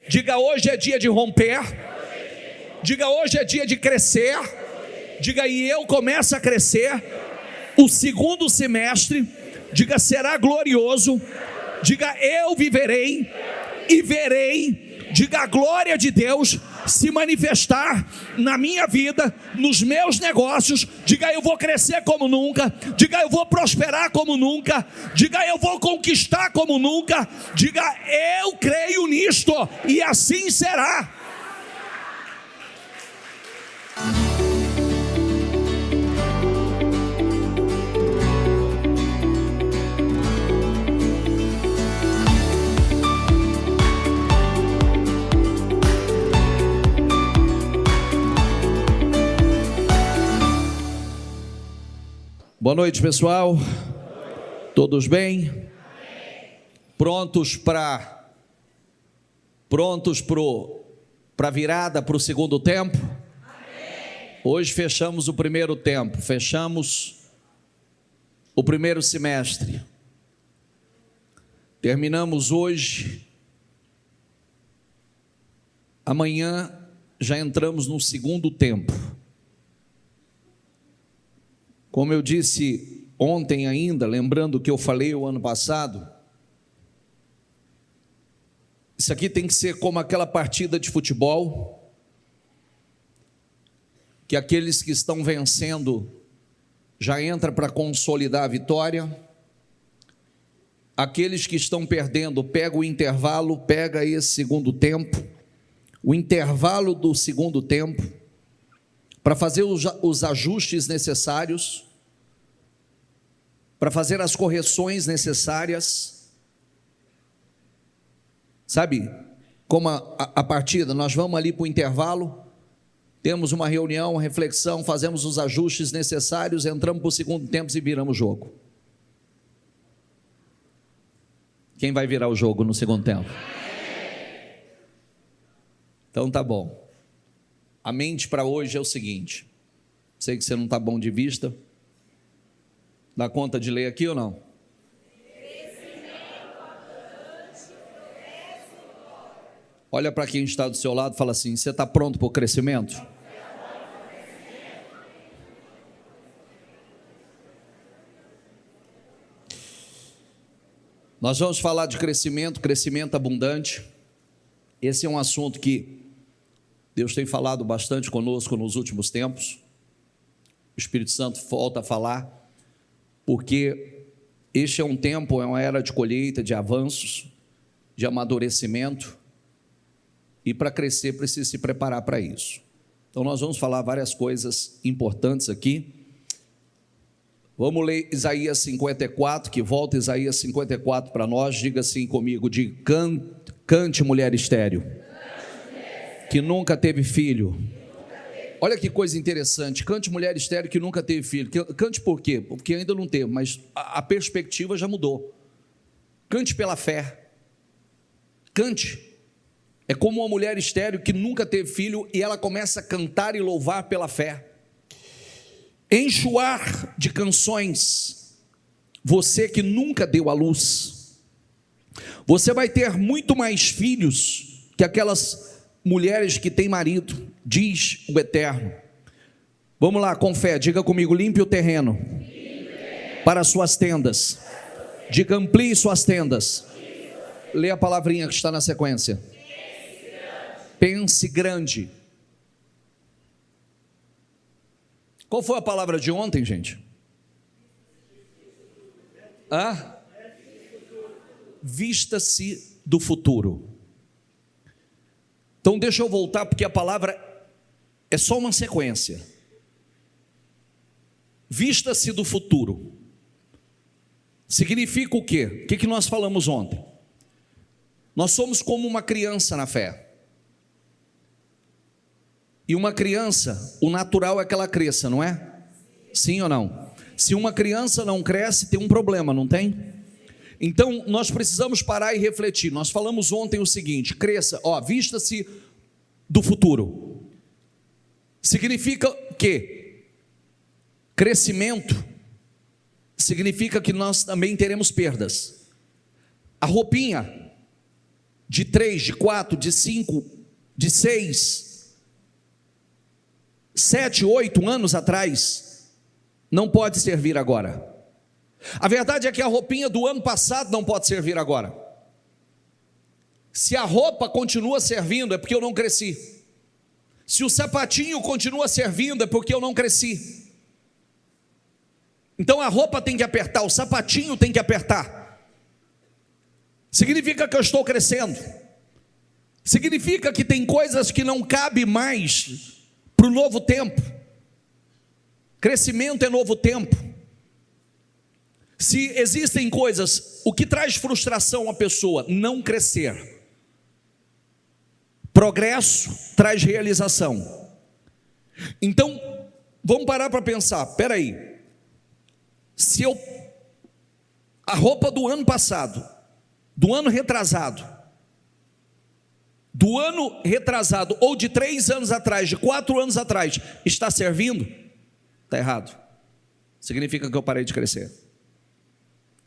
Diga: hoje é dia de romper. Diga: hoje é dia de crescer. Diga: e eu começo a crescer. O segundo semestre, diga, será glorioso. Diga: eu viverei e verei, diga, a glória de Deus se manifestar na minha vida, nos meus negócios. Diga: eu vou crescer como nunca. Diga: eu vou prosperar como nunca. Diga: eu vou conquistar como nunca. Diga: eu creio nisto, e assim será. Boa noite, pessoal. Todos bem? Prontos para a virada, para o segundo tempo? Hoje fechamos o primeiro tempo, fechamos o primeiro semestre. Terminamos hoje. Amanhã já entramos no segundo tempo. Como eu disse ontem ainda, lembrando o que eu falei o ano passado, isso aqui tem que ser como aquela partida de futebol, que aqueles que estão vencendo já entram para consolidar a vitória, aqueles que estão perdendo pega o intervalo, pega esse segundo tempo, o intervalo do segundo tempo, para fazer os ajustes necessários, para fazer as correções necessárias. Sabe, como a partida, nós vamos ali para o intervalo, temos uma reunião, uma reflexão, fazemos os ajustes necessários, entramos para o segundo tempo e viramos o jogo. Quem vai virar o jogo no segundo tempo? Então tá bom. A mente para hoje é o seguinte: sei que você não está bom de vista, dá conta de ler aqui ou não? Olha para quem está do seu lado e fala assim: você está pronto para o crescimento? Nós vamos falar de crescimento, crescimento abundante. Esse é um assunto que Deus tem falado bastante conosco nos últimos tempos. O Espírito Santo volta a falar, porque este é um tempo, é uma era de colheita, de avanços, de amadurecimento, e para crescer precisa se preparar para isso. Então nós vamos falar várias coisas importantes aqui. Vamos ler Isaías 54, que volta Isaías 54 para nós. Diga assim comigo: de cante, mulher estéril, que nunca teve filho. Olha que coisa interessante: cante, mulher estéril que nunca teve filho. Cante por quê? Porque ainda não teve, mas a perspectiva já mudou. Cante pela fé. Cante. É como uma mulher estéril que nunca teve filho e ela começa a cantar e louvar pela fé. Enxoar de canções, você que nunca deu à luz. Você vai ter muito mais filhos que aquelas mulheres que têm marido, diz o Eterno. Vamos lá, com fé, diga comigo: limpe o terreno para suas tendas. Diga: amplie suas tendas. Lê a palavrinha que está na sequência. Pense grande. Qual foi a palavra de ontem, gente? Vista-se do futuro. Então deixa eu voltar, porque a palavra é só uma sequência. Vista-se do futuro. Significa o quê? O que nós falamos ontem? Nós somos como uma criança na fé. E uma criança, o natural é que ela cresça, não é? Sim ou não? Se uma criança não cresce, tem um problema, não tem? Então nós precisamos parar e refletir. Nós falamos ontem o seguinte: cresça, vista-se do futuro. Significa que crescimento significa que nós também teremos perdas. A roupinha de 3, de 4, de 5, de 6, 7, 8 anos atrás, não pode servir agora. A verdade é que a roupinha do ano passado não pode servir agora. Se a roupa continua servindo, é porque eu não cresci. Se o sapatinho continua servindo, é porque eu não cresci. Então a roupa tem que apertar, o sapatinho tem que apertar. Significa que eu estou crescendo. Significa que tem coisas que não cabem mais para o novo tempo. Crescimento é novo tempo. Se existem coisas, o que traz frustração à pessoa? Não crescer. Progresso traz realização. Então, vamos parar para pensar, espera aí. Se a roupa do ano passado, do ano retrasado, ou de 3 anos atrás, de 4 anos atrás, está servindo, está errado. Significa que eu parei de crescer.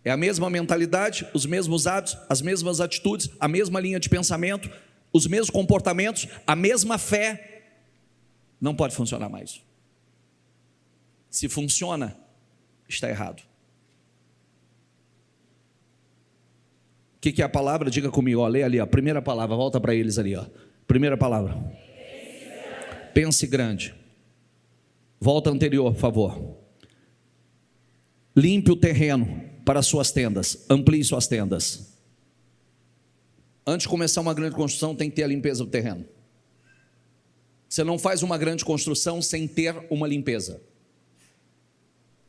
É a mesma mentalidade, os mesmos hábitos, as mesmas atitudes, a mesma linha de pensamento, os mesmos comportamentos, a mesma fé, não pode funcionar mais. Se funciona, está errado. O que é a palavra? Diga comigo, ó, lê ali, a primeira palavra, volta para eles ali, ó. Primeira palavra. Pense grande. Volta anterior, por favor. Limpe o terreno para suas tendas, amplie suas tendas. Antes de começar uma grande construção, tem que ter a limpeza do terreno. Você não faz uma grande construção sem ter uma limpeza.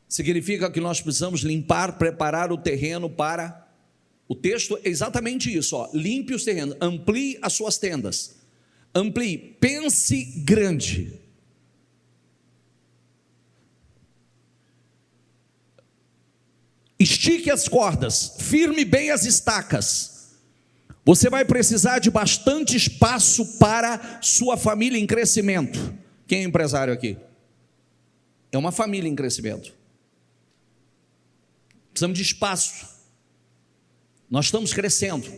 Significa que nós precisamos limpar, preparar o terreno para... O texto é exatamente isso, ó. Limpe os terrenos, amplie as suas tendas. Amplie, pense grande. Estique as cordas, firme bem as estacas. Você vai precisar de bastante espaço para sua família em crescimento. Quem é empresário aqui? É uma família em crescimento. Precisamos de espaço. Nós estamos crescendo.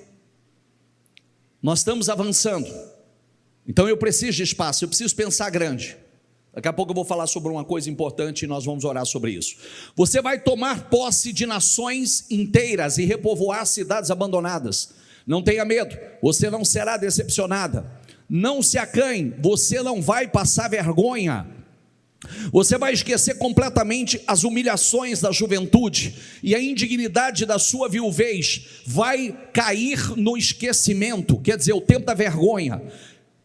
Nós estamos avançando. Então eu preciso de espaço, eu preciso pensar grande. Daqui a pouco eu vou falar sobre uma coisa importante e nós vamos orar sobre isso. Você vai tomar posse de nações inteiras e repovoar cidades abandonadas. Não tenha medo, você não será decepcionada. Não se acanhe, você não vai passar vergonha. Você vai esquecer completamente as humilhações da juventude e a indignidade da sua viuvez vai cair no esquecimento, quer dizer, o tempo da vergonha.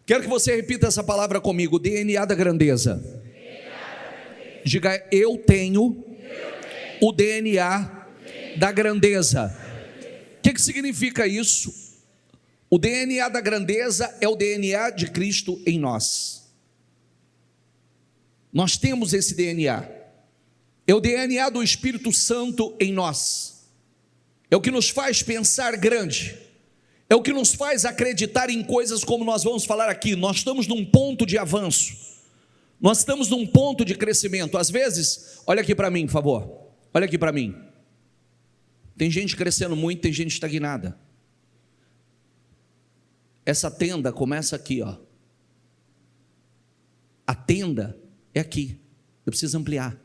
Quero que você repita essa palavra comigo, DNA da grandeza. Diga, eu tenho o DNA da grandeza. O que significa isso? O DNA da grandeza é o DNA de Cristo em nós. Nós temos esse DNA. É o DNA do Espírito Santo em nós. É o que nos faz pensar grande. É o que nos faz acreditar em coisas como nós vamos falar aqui. Nós estamos num ponto de avanço. Nós estamos num ponto de crescimento. Às vezes, olha aqui para mim, por favor. Olha aqui para mim. Tem gente crescendo muito, tem gente estagnada. Essa tenda começa aqui, ó. A tenda é aqui. Eu preciso ampliar.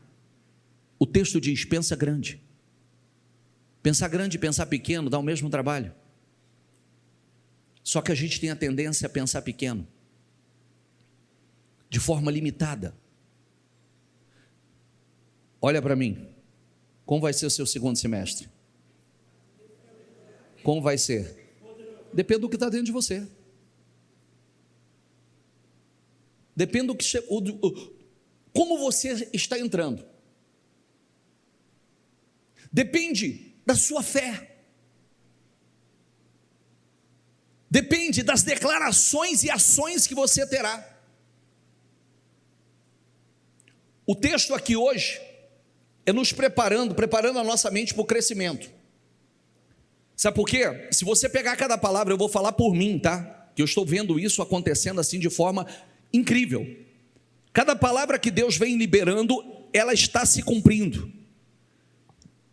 O texto diz, pensa grande. Pensar grande e pensar pequeno dá o mesmo trabalho. Só que a gente tem a tendência a pensar pequeno, de forma limitada. Olha para mim, como vai ser o seu segundo semestre? Como vai ser? Depende do que está dentro de você. Depende do que como você está entrando. Depende da sua fé. Depende das declarações e ações que você terá. O texto aqui hoje é nos preparando a nossa mente para o crescimento. Sabe por quê? Se você pegar cada palavra, eu vou falar por mim, tá? Que eu estou vendo isso acontecendo assim de forma incrível. Cada palavra que Deus vem liberando, ela está se cumprindo.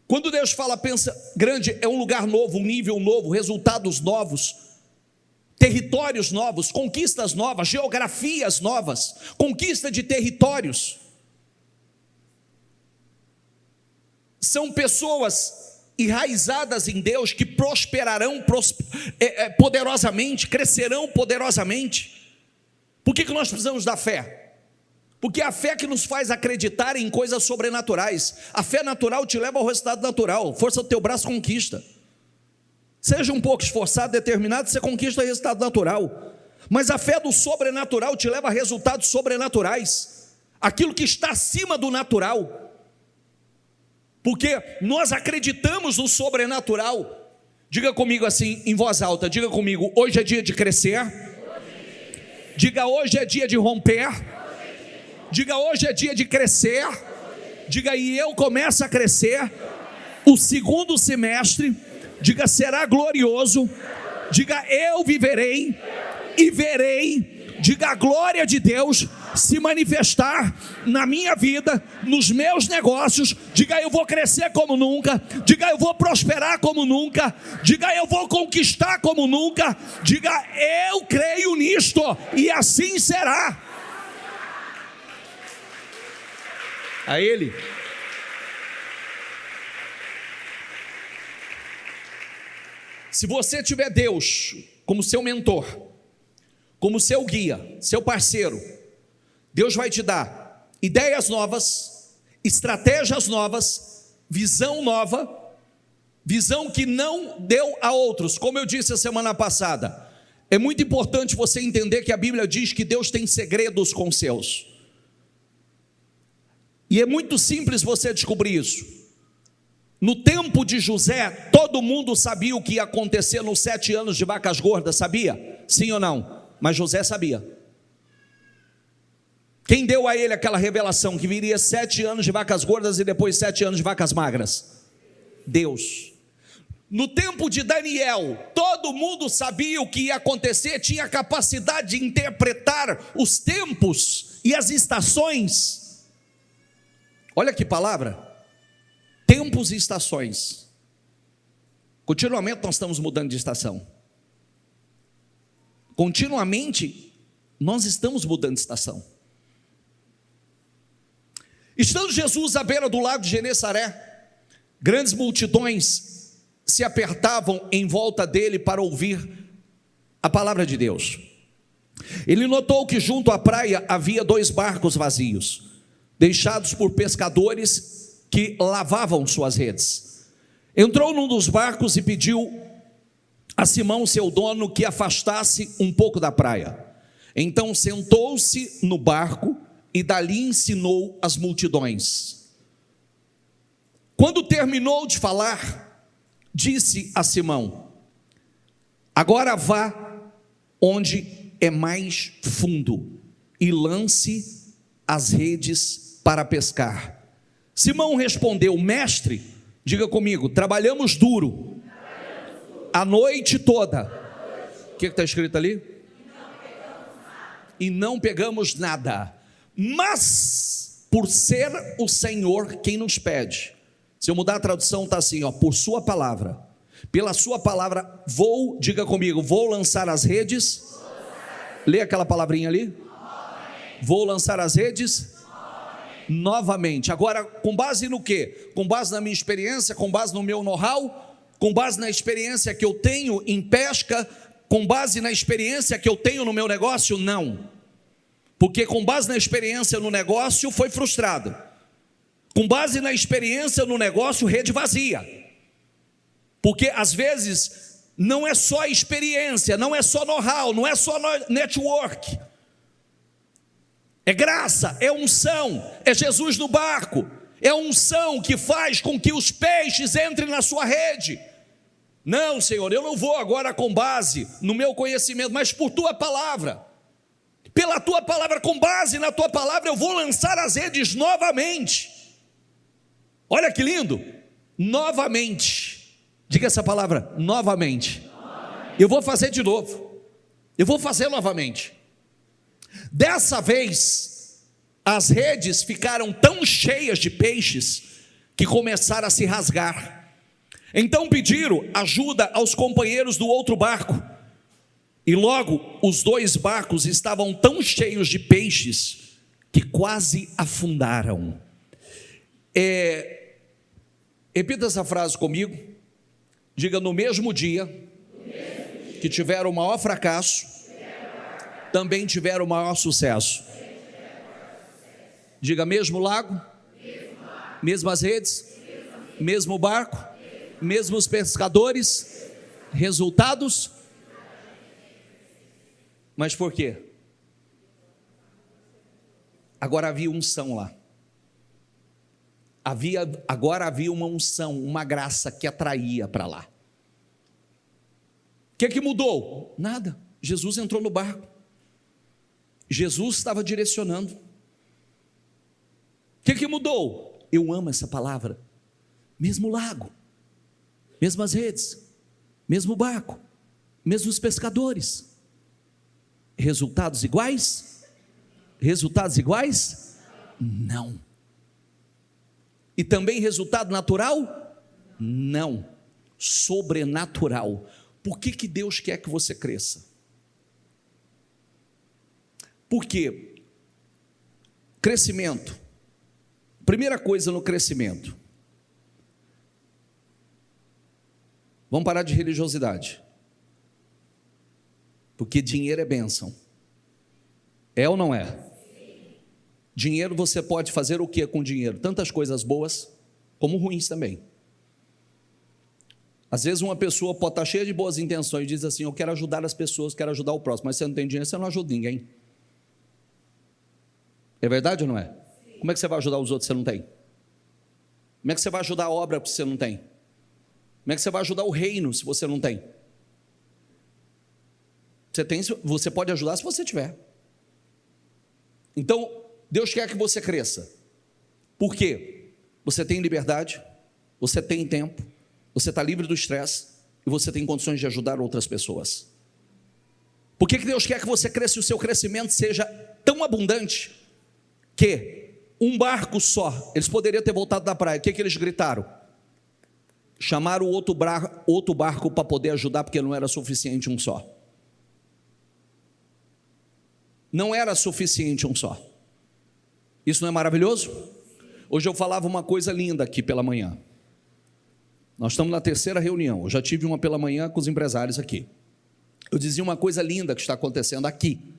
Quando Deus fala, pensa grande, é um lugar novo, um nível novo, resultados novos. territórios novos, conquistas novas, geografias novas, conquista de territórios. São pessoas enraizadas em Deus que prosperarão poderosamente, crescerão poderosamente. Por que nós precisamos da fé? Porque é a fé que nos faz acreditar em coisas sobrenaturais. A fé natural te leva ao resultado natural. Força do teu braço conquista. Seja um pouco esforçado, determinado, você conquista o resultado natural. Mas a fé do sobrenatural te leva a resultados sobrenaturais. Aquilo que está acima do natural. Porque nós acreditamos no sobrenatural. Diga comigo assim, em voz alta, diga comigo, hoje é dia de crescer. Diga, hoje é dia de romper. Diga, hoje é dia de crescer. Diga, e eu começo a crescer. O segundo semestre, diga, será glorioso. Diga, eu viverei e verei. Diga, a glória de Deus se manifestar na minha vida, nos meus negócios. Diga, eu vou crescer como nunca. Diga, eu vou prosperar como nunca. Diga, eu vou conquistar como nunca. Diga, eu creio nisto e assim será. A Ele. Se você tiver Deus como seu mentor, como seu guia, seu parceiro, Deus vai te dar ideias novas, estratégias novas, visão nova, visão que não deu a outros. Como eu disse a semana passada, é muito importante você entender que a Bíblia diz que Deus tem segredos com os seus. E é muito simples você descobrir isso. No tempo de José, todo mundo sabia o que ia acontecer nos 7 anos de vacas gordas, sabia? Sim ou não? Mas José sabia. Quem deu a ele aquela revelação que viria 7 anos de vacas gordas e depois 7 anos de vacas magras? Deus. No tempo de Daniel, todo mundo sabia o que ia acontecer, tinha capacidade de interpretar os tempos e as estações. Olha que palavra, tempos e estações. Continuamente nós estamos mudando de estação. Continuamente nós estamos mudando de estação. Estando Jesus à beira do lago de Genesaré, grandes multidões se apertavam em volta dele para ouvir a palavra de Deus. Ele notou que junto à praia havia 2 barcos vazios, deixados por pescadores que lavavam suas redes. Entrou num dos barcos e pediu a Simão, seu dono, que afastasse um pouco da praia. Então sentou-se no barco e dali ensinou as multidões. Quando terminou de falar, disse a Simão: agora vá onde é mais fundo e lance as redes para pescar. Simão respondeu: mestre, diga comigo, trabalhamos duro a noite toda. O que está escrito ali? E não pegamos nada. Mas por ser o Senhor quem nos pede. Se eu mudar a tradução, está assim, ó, por sua palavra. Pela sua palavra vou, diga comigo, vou lançar as redes. Lê aquela palavrinha ali. Vou lançar as redes novamente. Agora, com base no quê? Com base na minha experiência, com base no meu know-how, com base na experiência que eu tenho em pesca, com base na experiência que eu tenho no meu negócio? Não. Porque com base na experiência no negócio foi frustrado. Com base na experiência no negócio, rede vazia. Porque às vezes não é só experiência, não é só know-how, não é só network. É graça, é unção, é Jesus no barco, é unção que faz com que os peixes entrem na sua rede. Não, Senhor, eu não vou agora com base no meu conhecimento, mas por tua palavra. Pela tua palavra, com base na tua palavra, eu vou lançar as redes novamente. Olha que lindo, novamente. Diga essa palavra, novamente. Eu vou fazer de novo. Eu vou fazer novamente. Dessa vez, as redes ficaram tão cheias de peixes que começaram a se rasgar. Então pediram ajuda aos companheiros do outro barco E logo os 2 barcos estavam tão cheios de peixes que quase afundaram. Repita essa frase comigo. Diga: no mesmo dia que tiveram o maior fracasso, também tiveram o maior sucesso. Diga: mesmo lago, mesmas redes, mesmo barco, mesmos pescadores, resultados. Mas por quê? Agora havia unção lá. Agora havia uma unção, uma graça que atraía para lá. O que mudou? Nada. Jesus entrou no barco. Jesus estava direcionando. O que mudou? Eu amo essa palavra. Mesmo lago, mesmas redes, mesmo barco, mesmos pescadores. Resultados iguais? Resultados iguais? Não. E também resultado natural? Não. Sobrenatural. Por que Deus quer que você cresça? Por quê? Crescimento. Primeira coisa no crescimento. Vamos parar de religiosidade. Porque dinheiro é bênção. É ou não é? Dinheiro, você pode fazer o que com dinheiro? Tantas coisas boas, como ruins também. Às vezes uma pessoa pode estar cheia de boas intenções e diz assim: eu quero ajudar as pessoas, quero ajudar o próximo. Mas você não tem dinheiro, você não ajuda ninguém. É verdade ou não é? Como é que você vai ajudar os outros se você não tem? Como é que você vai ajudar a obra se você não tem? Como é que você vai ajudar o reino se você não tem? Você pode ajudar se você tiver. Então, Deus quer que você cresça. Por quê? Você tem liberdade, você tem tempo, você está livre do estresse e você tem condições de ajudar outras pessoas. Por que Deus quer que você cresça e o seu crescimento seja tão abundante que um barco só, eles poderiam ter voltado da praia, o que eles gritaram? Chamaram outro barco para poder ajudar, porque não era suficiente um só. Não era suficiente um só. Isso não é maravilhoso? Hoje eu falava uma coisa linda aqui pela manhã. Nós estamos na 3ª reunião. Eu já tive uma pela manhã com os empresários aqui. Eu dizia uma coisa linda que está acontecendo aqui.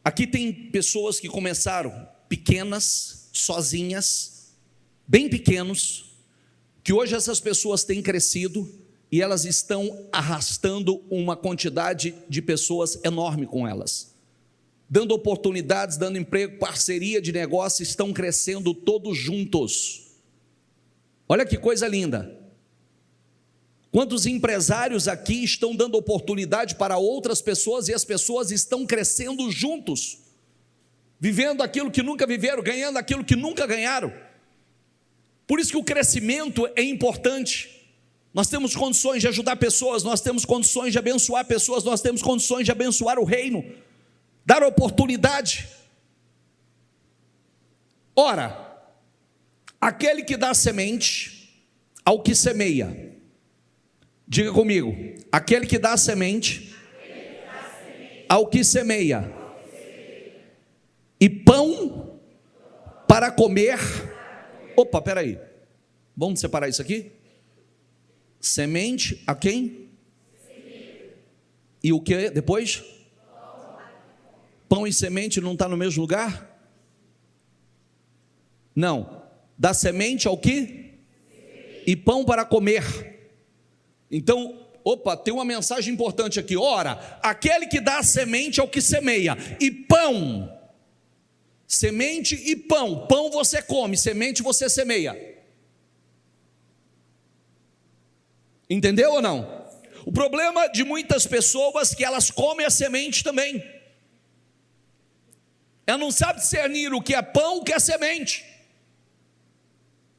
Aqui tem pessoas que começaram pequenas, sozinhas, bem pequenos, que hoje essas pessoas têm crescido e elas estão arrastando uma quantidade de pessoas enorme com elas, dando oportunidades, dando emprego, parceria de negócio, estão crescendo todos juntos. Olha que coisa linda. Quantos empresários aqui estão dando oportunidade para outras pessoas e as pessoas estão crescendo juntos, vivendo aquilo que nunca viveram, ganhando aquilo que nunca ganharam. Por isso que o crescimento é importante. Nós temos condições de ajudar pessoas, nós temos condições de abençoar pessoas, nós temos condições de abençoar o reino, dar oportunidade. Ora, aquele que dá semente ao que semeia, diga comigo, aquele que dá semente ao que semeia, e pão para comer. Opa, peraí, vamos separar isso aqui? Semente a quem? E o que depois? Pão e semente não está no mesmo lugar? Não, dá semente ao que? E pão para comer. Então, opa, tem uma mensagem importante aqui. Ora, aquele que dá semente ao que semeia, e pão, semente e pão. Pão você come, semente você semeia. Entendeu ou não? O problema de muitas pessoas é que elas comem a semente também. Ela não sabe discernir o que é pão, o que é semente.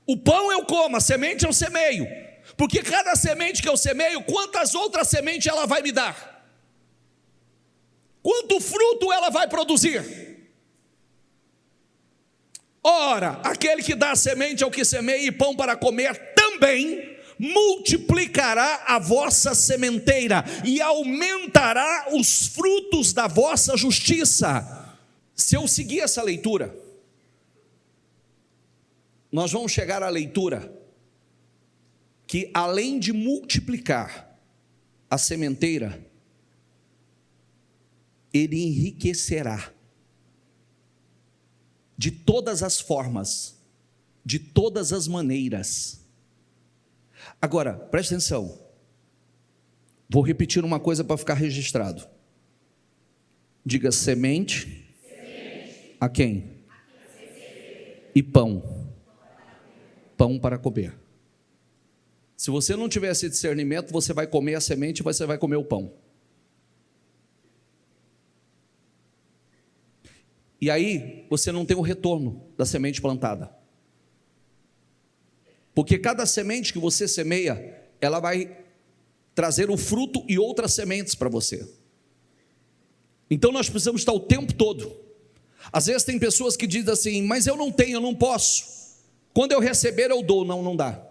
O pão eu como, a semente eu semeio. Porque cada semente que eu semeio, quantas outras sementes ela vai me dar? Quanto fruto ela vai produzir? Ora, aquele que dá semente ao que semeia e pão para comer também multiplicará a vossa sementeira e aumentará os frutos da vossa justiça. Se eu seguir essa leitura, nós vamos chegar à leitura que, além de multiplicar a sementeira, ele enriquecerá de todas as formas, de todas as maneiras. Agora, preste atenção, vou repetir uma coisa para ficar registrado. Diga: semente, a quem? E pão, pão para comer. Se você não tiver esse discernimento, você vai comer a semente e você vai comer o pão. E aí, você não tem o retorno da semente plantada. Porque cada semente que você semeia, ela vai trazer o fruto e outras sementes para você. Então nós precisamos estar o tempo todo. Às vezes tem pessoas que dizem assim: mas eu não tenho, eu não posso. Quando eu receber eu dou. Não, não dá.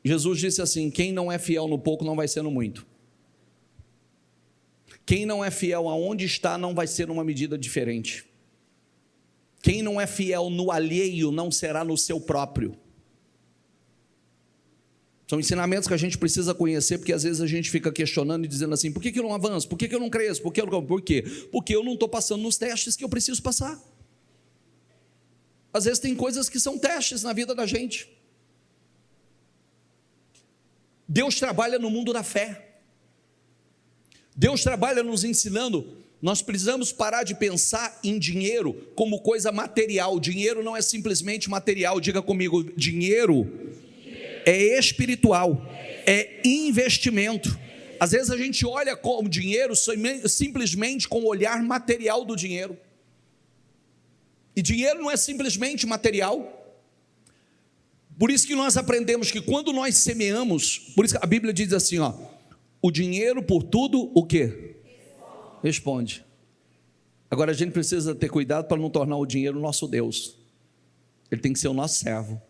Jesus disse assim: quem não é fiel no pouco não vai ser no muito. Quem não é fiel aonde está não vai ser numa medida diferente. Quem não é fiel no alheio não será no seu próprio. São ensinamentos que a gente precisa conhecer, porque às vezes a gente fica questionando e dizendo assim: por que eu não avanço? Por que eu não cresço? Por quê? Porque eu não estou passando nos testes que eu preciso passar. Às vezes tem coisas que são testes na vida da gente. Deus trabalha no mundo da fé. Deus trabalha nos ensinando. Nós precisamos parar de pensar em dinheiro como coisa material. Dinheiro não é simplesmente material. Diga comigo: dinheiro é espiritual, é investimento. Às vezes a gente olha como dinheiro simplesmente com o olhar material do dinheiro. E dinheiro não é simplesmente material. Por isso que nós aprendemos que quando nós semeamos, por isso que a Bíblia diz assim, ó: o dinheiro por tudo, o quê? Responde. Agora a gente precisa ter cuidado para não tornar o dinheiro o nosso Deus. Ele tem que ser o nosso servo.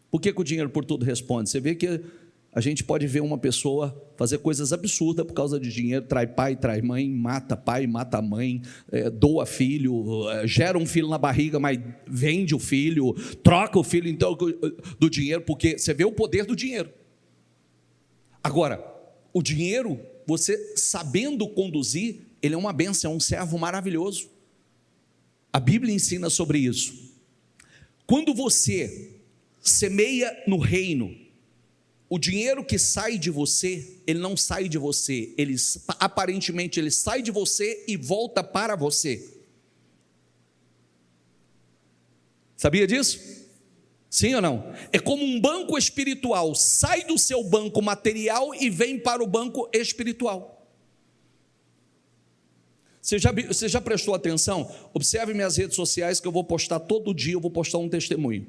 Por que o dinheiro por tudo responde? Você vê que a gente pode ver uma pessoa fazer coisas absurdas por causa de dinheiro: trai pai, trai mãe, mata pai, mata mãe, doa filho, gera um filho na barriga, mas vende o filho, troca o filho então do dinheiro, porque você vê o poder do dinheiro. Agora, o dinheiro, você sabendo conduzir, ele é uma bênção, é um servo maravilhoso. A Bíblia ensina sobre isso. Quando você semeia no reino, o dinheiro que sai de você, ele não sai de você, aparentemente ele sai de você e volta para você. Sabia disso? Sim ou não? É como um banco espiritual, sai do seu banco material e vem para o banco espiritual. Você já prestou atenção? Observe minhas redes sociais, que eu vou postar todo dia, eu vou postar um testemunho.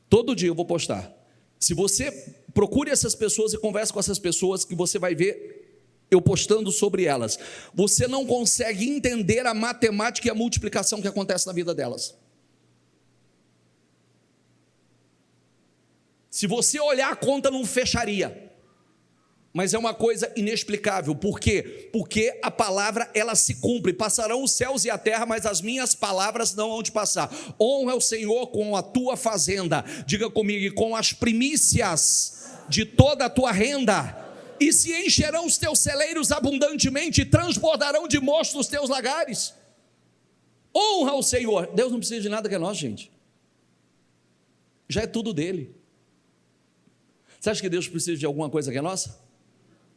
Todo dia eu vou postar. Se você procure essas pessoas e converse com essas pessoas, que você vai ver eu postando sobre elas, você não consegue entender a matemática e a multiplicação que acontece na vida delas. Se você olhar, a conta não fecharia. Mas é uma coisa inexplicável. Por quê? Porque a palavra, ela se cumpre. Passarão os céus e a terra, mas as minhas palavras não hão de passar. Honra o Senhor com a tua fazenda. Diga comigo: e com as primícias de toda a tua renda. E se encherão os teus celeiros abundantemente, e transbordarão de mosto os teus lagares. Honra o Senhor. Deus não precisa de nada que é nosso, gente. Já é tudo dele. Você acha que Deus precisa de alguma coisa que é nossa?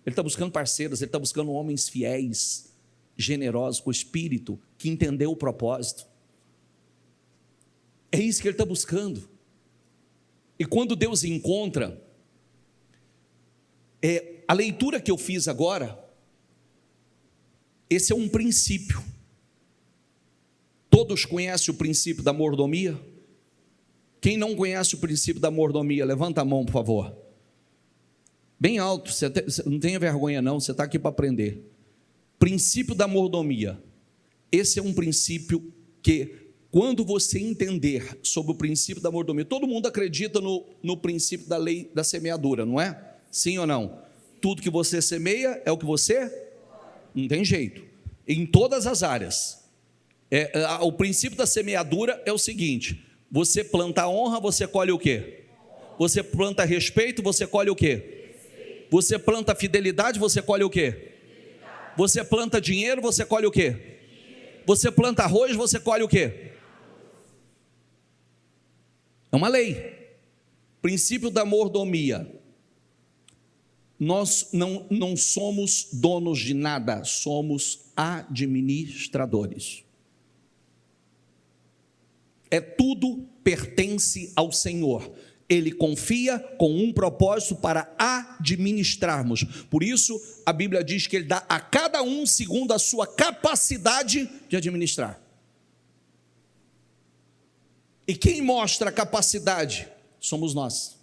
Ele está buscando parceiros, ele está buscando homens fiéis, generosos, com espírito, que entendeu o propósito. É isso que ele está buscando. E quando Deus encontra, a leitura que eu fiz agora, esse é um princípio. Todos conhecem o princípio da mordomia? Quem não conhece o princípio da mordomia, levanta a mão, por favor. Bem alto, você não tenha vergonha não, você está aqui para aprender. Princípio da mordomia. Esse é um princípio que Quando você entender sobre o princípio da mordomia, todo mundo acredita no princípio da lei da semeadura, não é? Sim ou não? Tudo que você semeia é o que você... Não tem jeito, em todas as áreas. O princípio da semeadura é o seguinte: você planta honra, você colhe o quê? Você planta respeito, você colhe o quê? Você planta fidelidade, você colhe o quê? Você planta dinheiro, você colhe o quê? Você planta arroz, você colhe o quê? É uma lei. Princípio da mordomia. Nós não somos donos de nada, somos administradores. Tudo pertence ao Senhor. Ele confia com um propósito para administrarmos. Por isso, a Bíblia diz que Ele dá a cada um segundo a sua capacidade de administrar. E quem mostra a capacidade? Somos nós.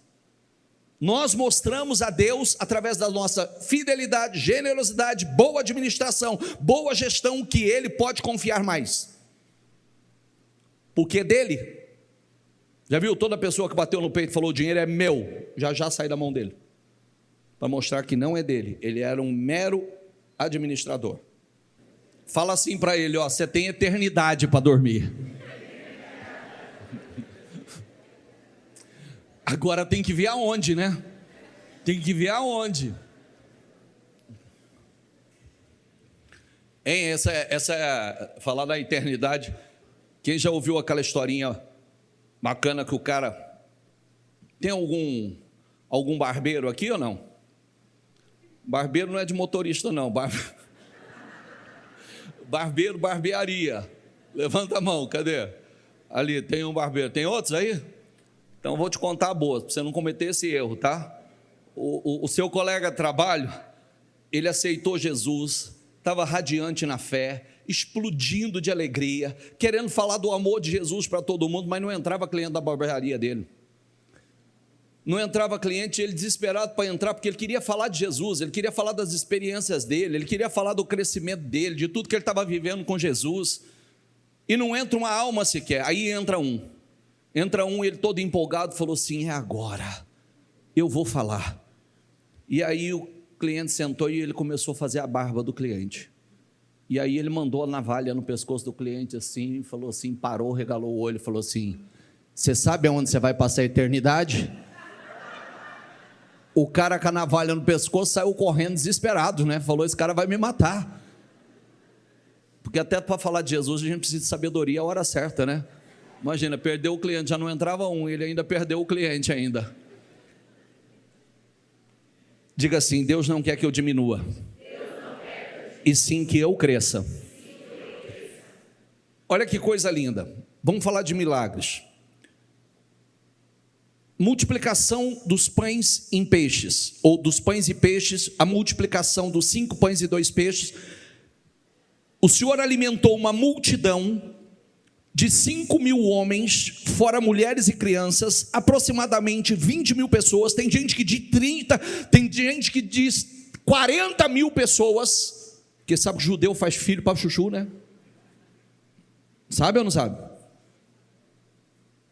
Nós mostramos a Deus, através da nossa fidelidade, generosidade, boa administração, boa gestão, que Ele pode confiar mais. Porque dele, já viu, toda pessoa que bateu no peito e falou: o dinheiro é meu, já sai da mão dele, para mostrar que não é dele, ele era um mero administrador. Fala assim para ele: ó, você tem eternidade para dormir. Agora tem que ver aonde, né? Tem que ver aonde. Falar da eternidade. Quem já ouviu aquela historinha bacana que o cara... Tem algum barbeiro aqui ou não? Barbeiro não é de motorista não. Barbeiro, barbearia. Levanta a mão, cadê? Ali, tem um barbeiro. Tem outros aí? Então, vou te contar a boa, para você não cometer esse erro, tá? O seu colega de trabalho, ele aceitou Jesus, estava radiante na fé, explodindo de alegria, querendo falar do amor de Jesus para todo mundo, mas não entrava cliente da barbearia dele. Não entrava cliente, ele desesperado para entrar, porque ele queria falar de Jesus, ele queria falar das experiências dele, ele queria falar do crescimento dele, de tudo que ele estava vivendo com Jesus, e não entra uma alma sequer. Aí entra um, ele todo empolgado, falou assim: é agora, eu vou falar. E aí o cliente sentou e ele começou a fazer a barba do cliente. E aí ele mandou a navalha no pescoço do cliente assim, falou assim, parou, regalou o olho, falou assim: você sabe aonde você vai passar a eternidade? O cara com a navalha no pescoço saiu correndo desesperado, né? Falou: esse cara vai me matar. Porque até para falar de Jesus a gente precisa de sabedoria a hora certa, né? Imagina, perdeu o cliente, já não entrava um, ele ainda perdeu o cliente ainda. Diga assim: Deus não quer que eu diminua, e sim que eu cresça. Olha que coisa linda. Vamos falar de milagres. Multiplicação dos pães em peixes, ou dos pães e peixes, a multiplicação dos 5 pães e 2 peixes. O Senhor alimentou uma multidão de 5.000 homens, fora mulheres e crianças, aproximadamente 20.000 pessoas. Tem gente que diz 30, tem gente que diz 40.000 pessoas, porque sabe que judeu faz filho para chuchu, né? Sabe ou não sabe?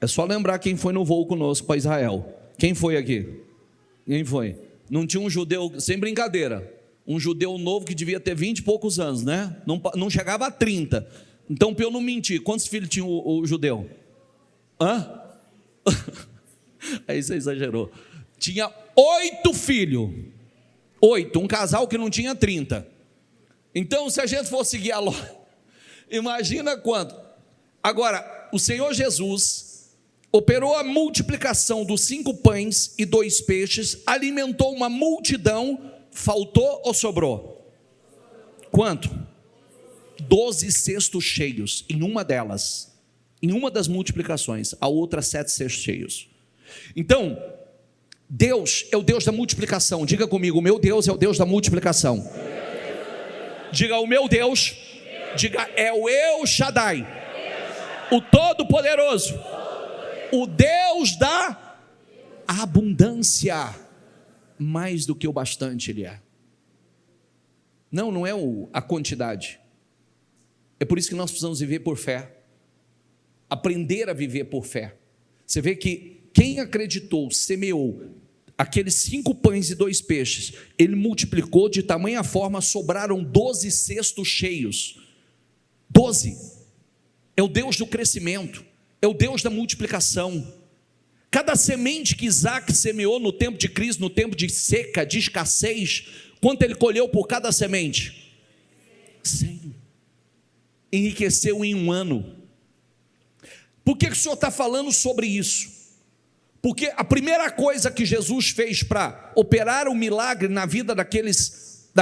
É só lembrar quem foi no voo conosco para Israel. Quem foi aqui? Quem foi? Não tinha um judeu, sem brincadeira, um judeu novo que devia ter 20 e poucos anos, né? Não chegava a 30. Então, para eu não mentir, quantos filhos tinha o judeu? Hã? Aí você exagerou. Tinha 8 filhos. 8, um casal que não tinha 30. Então, se a gente for seguir a lógica, imagina quanto. Agora, o Senhor Jesus operou a multiplicação dos 5 pães e 2 peixes, alimentou uma multidão. Faltou ou sobrou? Quanto? 12 cestos cheios, em uma delas, em uma das multiplicações, a outra 7 cestos cheios. Então, Deus é o Deus da multiplicação. Diga comigo: o meu Deus é o Deus da multiplicação. Diga: o meu Deus, diga, é o El Shaddai, o Todo-Poderoso, o Deus da abundância, mais do que o bastante Ele é. Não é a quantidade. É por isso que nós precisamos viver por fé. aprender a viver por fé. Você vê que quem acreditou, semeou aqueles 5 pães e 2 peixes, ele multiplicou de tamanha forma, sobraram 12 cestos cheios. 12. É o Deus do crescimento, é o Deus da multiplicação. Cada semente que Isaac semeou no tempo de crise, no tempo de seca, de escassez, quanto ele colheu por cada semente? 100. Enriqueceu em um ano. Por que o Senhor está falando sobre isso? Porque a primeira coisa que Jesus fez para operar um milagre na vida daqueles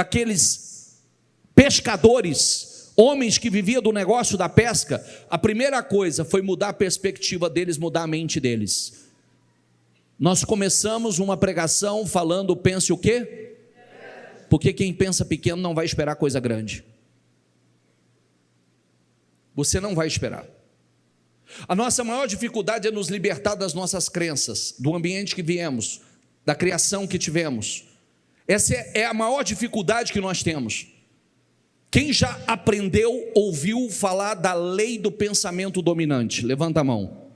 pescadores, homens que viviam do negócio da pesca, a primeira coisa foi mudar a perspectiva deles, mudar a mente deles. Nós começamos uma pregação falando, pense o quê? Porque quem pensa pequeno não vai esperar coisa grande. Você não vai esperar. A nossa maior dificuldade é nos libertar das nossas crenças, do ambiente que viemos, da criação que tivemos. Essa é a maior dificuldade que nós temos. Quem já aprendeu, ouviu falar da lei do pensamento dominante? Levanta a mão.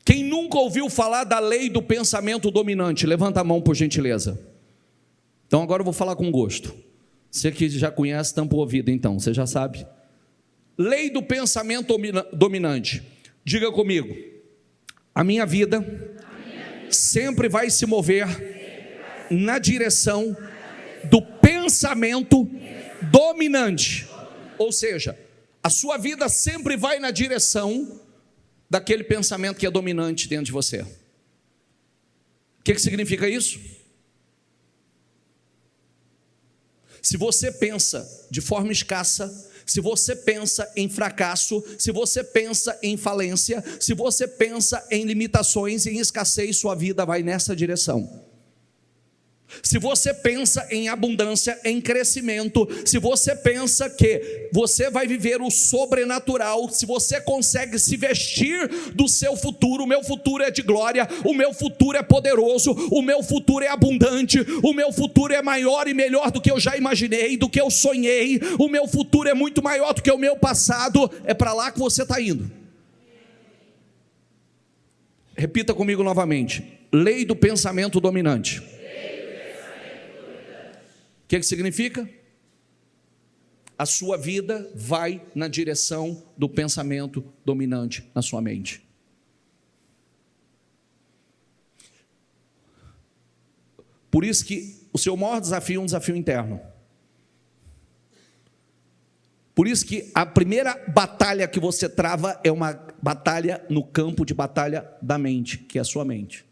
Quem nunca ouviu falar da lei do pensamento dominante? Levanta a mão, por gentileza. Então agora eu vou falar com gosto. Você que já conhece, tampa o ouvido então, você já sabe. Lei do pensamento dominante. Diga comigo. A minha vida sempre vai se mover na direção do pensamento dominante. Ou seja, a sua vida sempre vai na direção daquele pensamento que é dominante dentro de você. O que significa isso? Se você pensa de forma escassa, se você pensa em fracasso, se você pensa em falência, se você pensa em limitações, em escassez, sua vida vai nessa direção. Se você pensa em abundância, em crescimento, se você pensa que você vai viver o sobrenatural, se você consegue se vestir do seu futuro, o meu futuro é de glória, o meu futuro é poderoso, o meu futuro é abundante, o meu futuro é maior e melhor do que eu já imaginei, do que eu sonhei, o meu futuro é muito maior do que o meu passado, é para lá que você está indo. Repita comigo novamente. Lei do pensamento dominante. O que significa? A sua vida vai na direção do pensamento dominante na sua mente. Por isso que o seu maior desafio é um desafio interno. Por isso que a primeira batalha que você trava é uma batalha no campo de batalha da mente, que é a sua mente.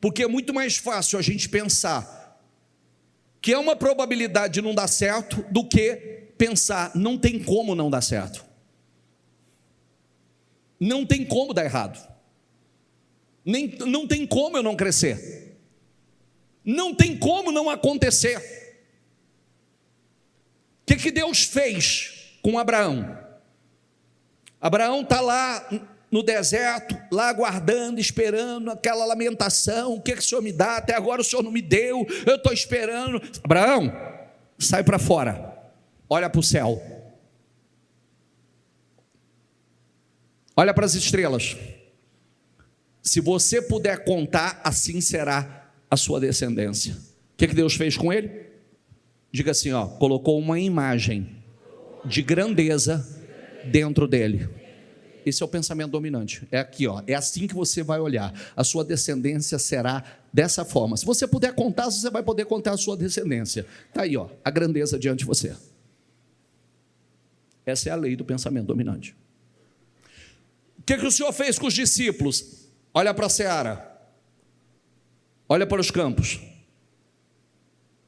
Porque é muito mais fácil a gente pensar que é uma probabilidade de não dar certo, do que pensar, não tem como não dar certo. Não tem como dar errado. Não tem como eu não crescer. Não tem como não acontecer. O que Deus fez com Abraão? Abraão está lá no deserto, lá aguardando, esperando aquela lamentação, o que o Senhor me dá? Até agora o Senhor não me deu, eu estou esperando. Abraão, sai para fora, olha para o céu, olha para as estrelas. Se você puder contar, assim será a sua descendência. O que Deus fez com ele? Diga assim, colocou uma imagem de grandeza dentro dele. Esse é o pensamento dominante. É aqui, é assim que você vai olhar. A sua descendência será dessa forma. Se você puder contar, você vai poder contar a sua descendência. Está aí, a grandeza diante de você. Essa é a lei do pensamento dominante. O que o Senhor fez com os discípulos? Olha para a seara. Olha para os campos.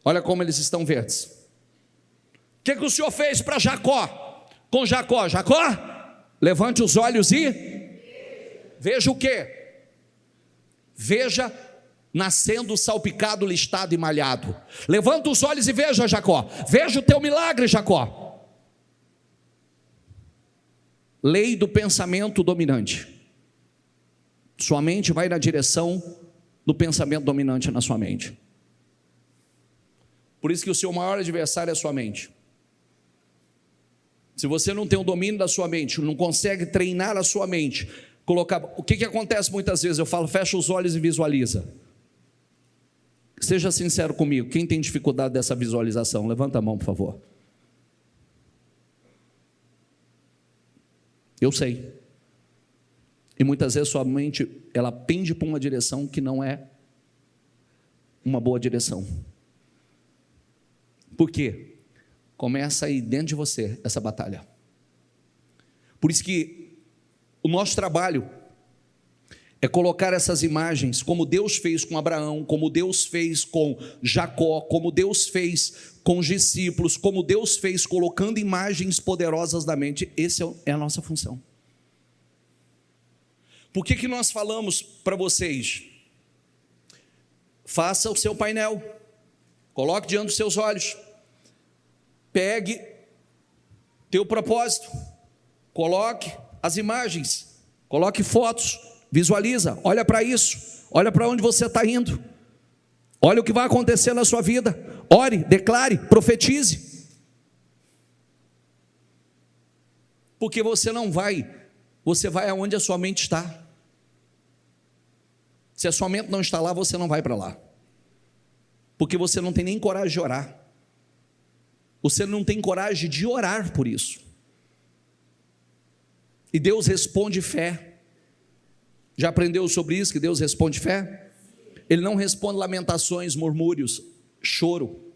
Olha como eles estão verdes. O que o Senhor fez para Jacó? Com Jacó, levante os olhos e veja o quê? Veja nascendo salpicado, listado e malhado. Levanta os olhos e veja, Jacó. Veja o teu milagre, Jacó. Lei do pensamento dominante. Sua mente vai na direção do pensamento dominante na sua mente. Por isso que o seu maior adversário é a sua mente. Se você não tem o domínio da sua mente, não consegue treinar a sua mente, o que acontece muitas vezes? Eu falo, fecha os olhos e visualiza. Seja sincero comigo, quem tem dificuldade dessa visualização? Levanta a mão, por favor. Eu sei. E muitas vezes sua mente, ela pende para uma direção que não é uma boa direção. Por quê? Começa aí dentro de você essa batalha. Por isso que o nosso trabalho é colocar essas imagens, como Deus fez com Abraão, como Deus fez com Jacó, como Deus fez com os discípulos, como Deus fez colocando imagens poderosas na mente. Essa é a nossa função. Por que nós falamos para vocês? Faça o seu painel, coloque diante dos seus olhos, pegue teu propósito, coloque as imagens, coloque fotos, visualiza, olha para isso, olha para onde você está indo, olha o que vai acontecer na sua vida, ore, declare, profetize, porque você vai aonde a sua mente está. Se a sua mente não está lá, você não vai para lá, porque você não tem nem coragem de orar, você não tem coragem de orar por isso, e Deus responde fé. Já aprendeu sobre isso, que Deus responde fé? Ele não responde lamentações, murmúrios, choro.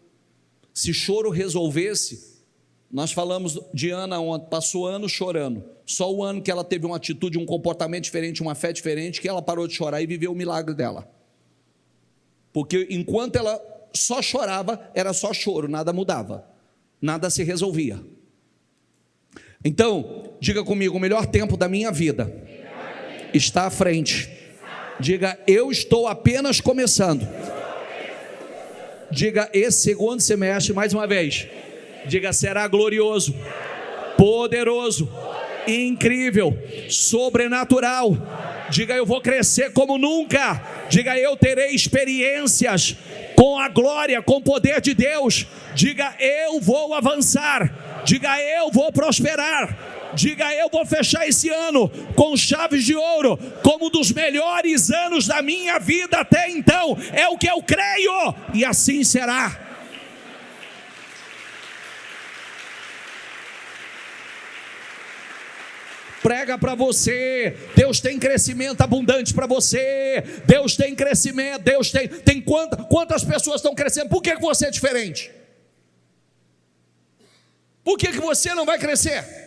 Se choro resolvesse, nós falamos de Ana ontem, passou ano chorando, só o ano que ela teve uma atitude, um comportamento diferente, uma fé diferente, que ela parou de chorar e viveu o milagre dela, porque enquanto ela só chorava, era só choro, nada mudava, nada se resolvia. Então, diga comigo, o melhor tempo da minha vida está à frente. Diga, eu estou apenas começando. Diga, esse segundo semestre, mais uma vez, diga, será glorioso, poderoso, incrível, sobrenatural. Diga, eu vou crescer como nunca. Diga, eu terei experiências com a glória, com o poder de Deus. Diga, eu vou avançar. Diga, eu vou prosperar. Diga, eu vou fechar esse ano com chaves de ouro, como um dos melhores anos da minha vida até então. É o que eu creio, e assim será. Prega para você, Deus tem crescimento abundante para você, Deus tem crescimento, Deus tem quantas pessoas estão crescendo? Por que você é diferente? Por que você não vai crescer?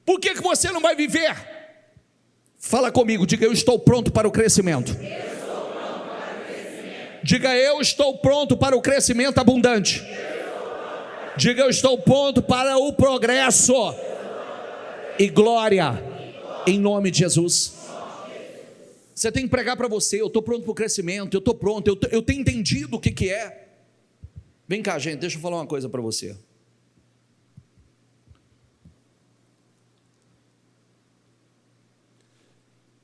Por que você não vai viver? Fala comigo, diga, eu estou pronto para o crescimento. Diga, eu estou pronto para o crescimento abundante. Diga, eu estou pronto para o progresso e glória, em nome de Jesus. Você tem que pregar para você, eu estou pronto para o crescimento, eu estou pronto, eu tenho entendido o que é. Vem cá, gente, deixa eu falar uma coisa para você.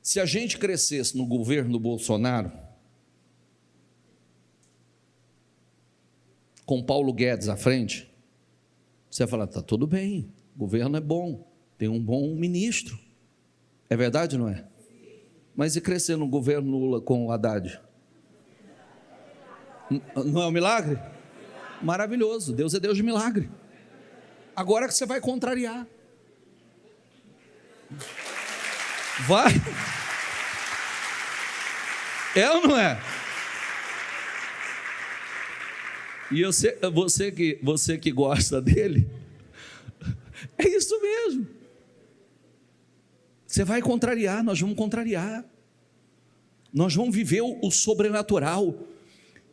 Se a gente crescesse no governo do Bolsonaro, com Paulo Guedes à frente, você vai falar, está tudo bem, o governo é bom, tem um bom ministro. É verdade ou não é? Mas e crescer no governo Lula com o Haddad? Não é um milagre? Maravilhoso, Deus é Deus de milagre. Agora que você vai contrariar. Vai. É ou não é? E você que gosta dele, é isso mesmo. Você vai contrariar, nós vamos contrariar. Nós vamos viver o sobrenatural.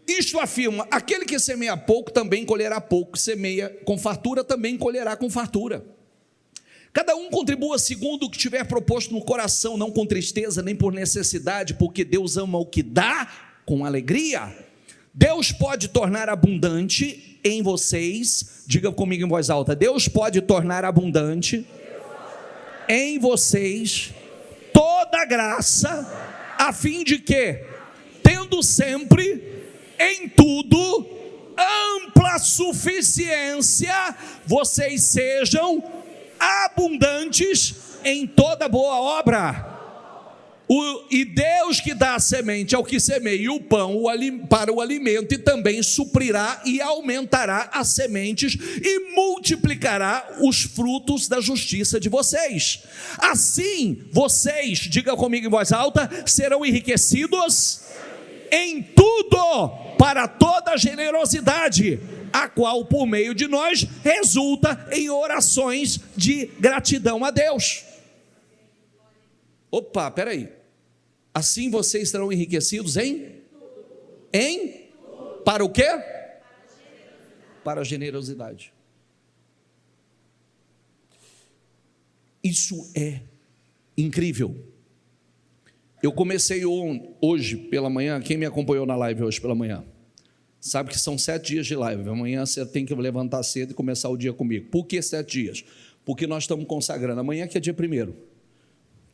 Isto afirma, aquele que semeia pouco também colherá pouco, semeia com fartura também colherá com fartura. Cada um contribua segundo o que tiver proposto no coração, não com tristeza, nem por necessidade, porque Deus ama o que dá com alegria. Deus pode tornar abundante em vocês, diga comigo em voz alta, Deus pode tornar abundante em vocês toda graça, a fim de que, tendo sempre, em tudo, ampla suficiência, vocês sejam abundantes em toda boa obra. E Deus que dá a semente ao que semeia e o pão para o alimento, e também suprirá e aumentará as sementes e multiplicará os frutos da justiça de vocês. Assim, vocês, diga comigo em voz alta, serão enriquecidos em tudo para toda generosidade, a qual por meio de nós resulta em orações de gratidão a Deus. Opa, peraí. Assim vocês serão enriquecidos para o quê? Para a generosidade. Isso é incrível. Eu comecei hoje pela manhã. Quem me acompanhou na live hoje pela manhã sabe que são 7 dias de live. Amanhã você tem que levantar cedo e começar o dia comigo. Por que 7 dias? Porque nós estamos consagrando. Amanhã que é dia 1º.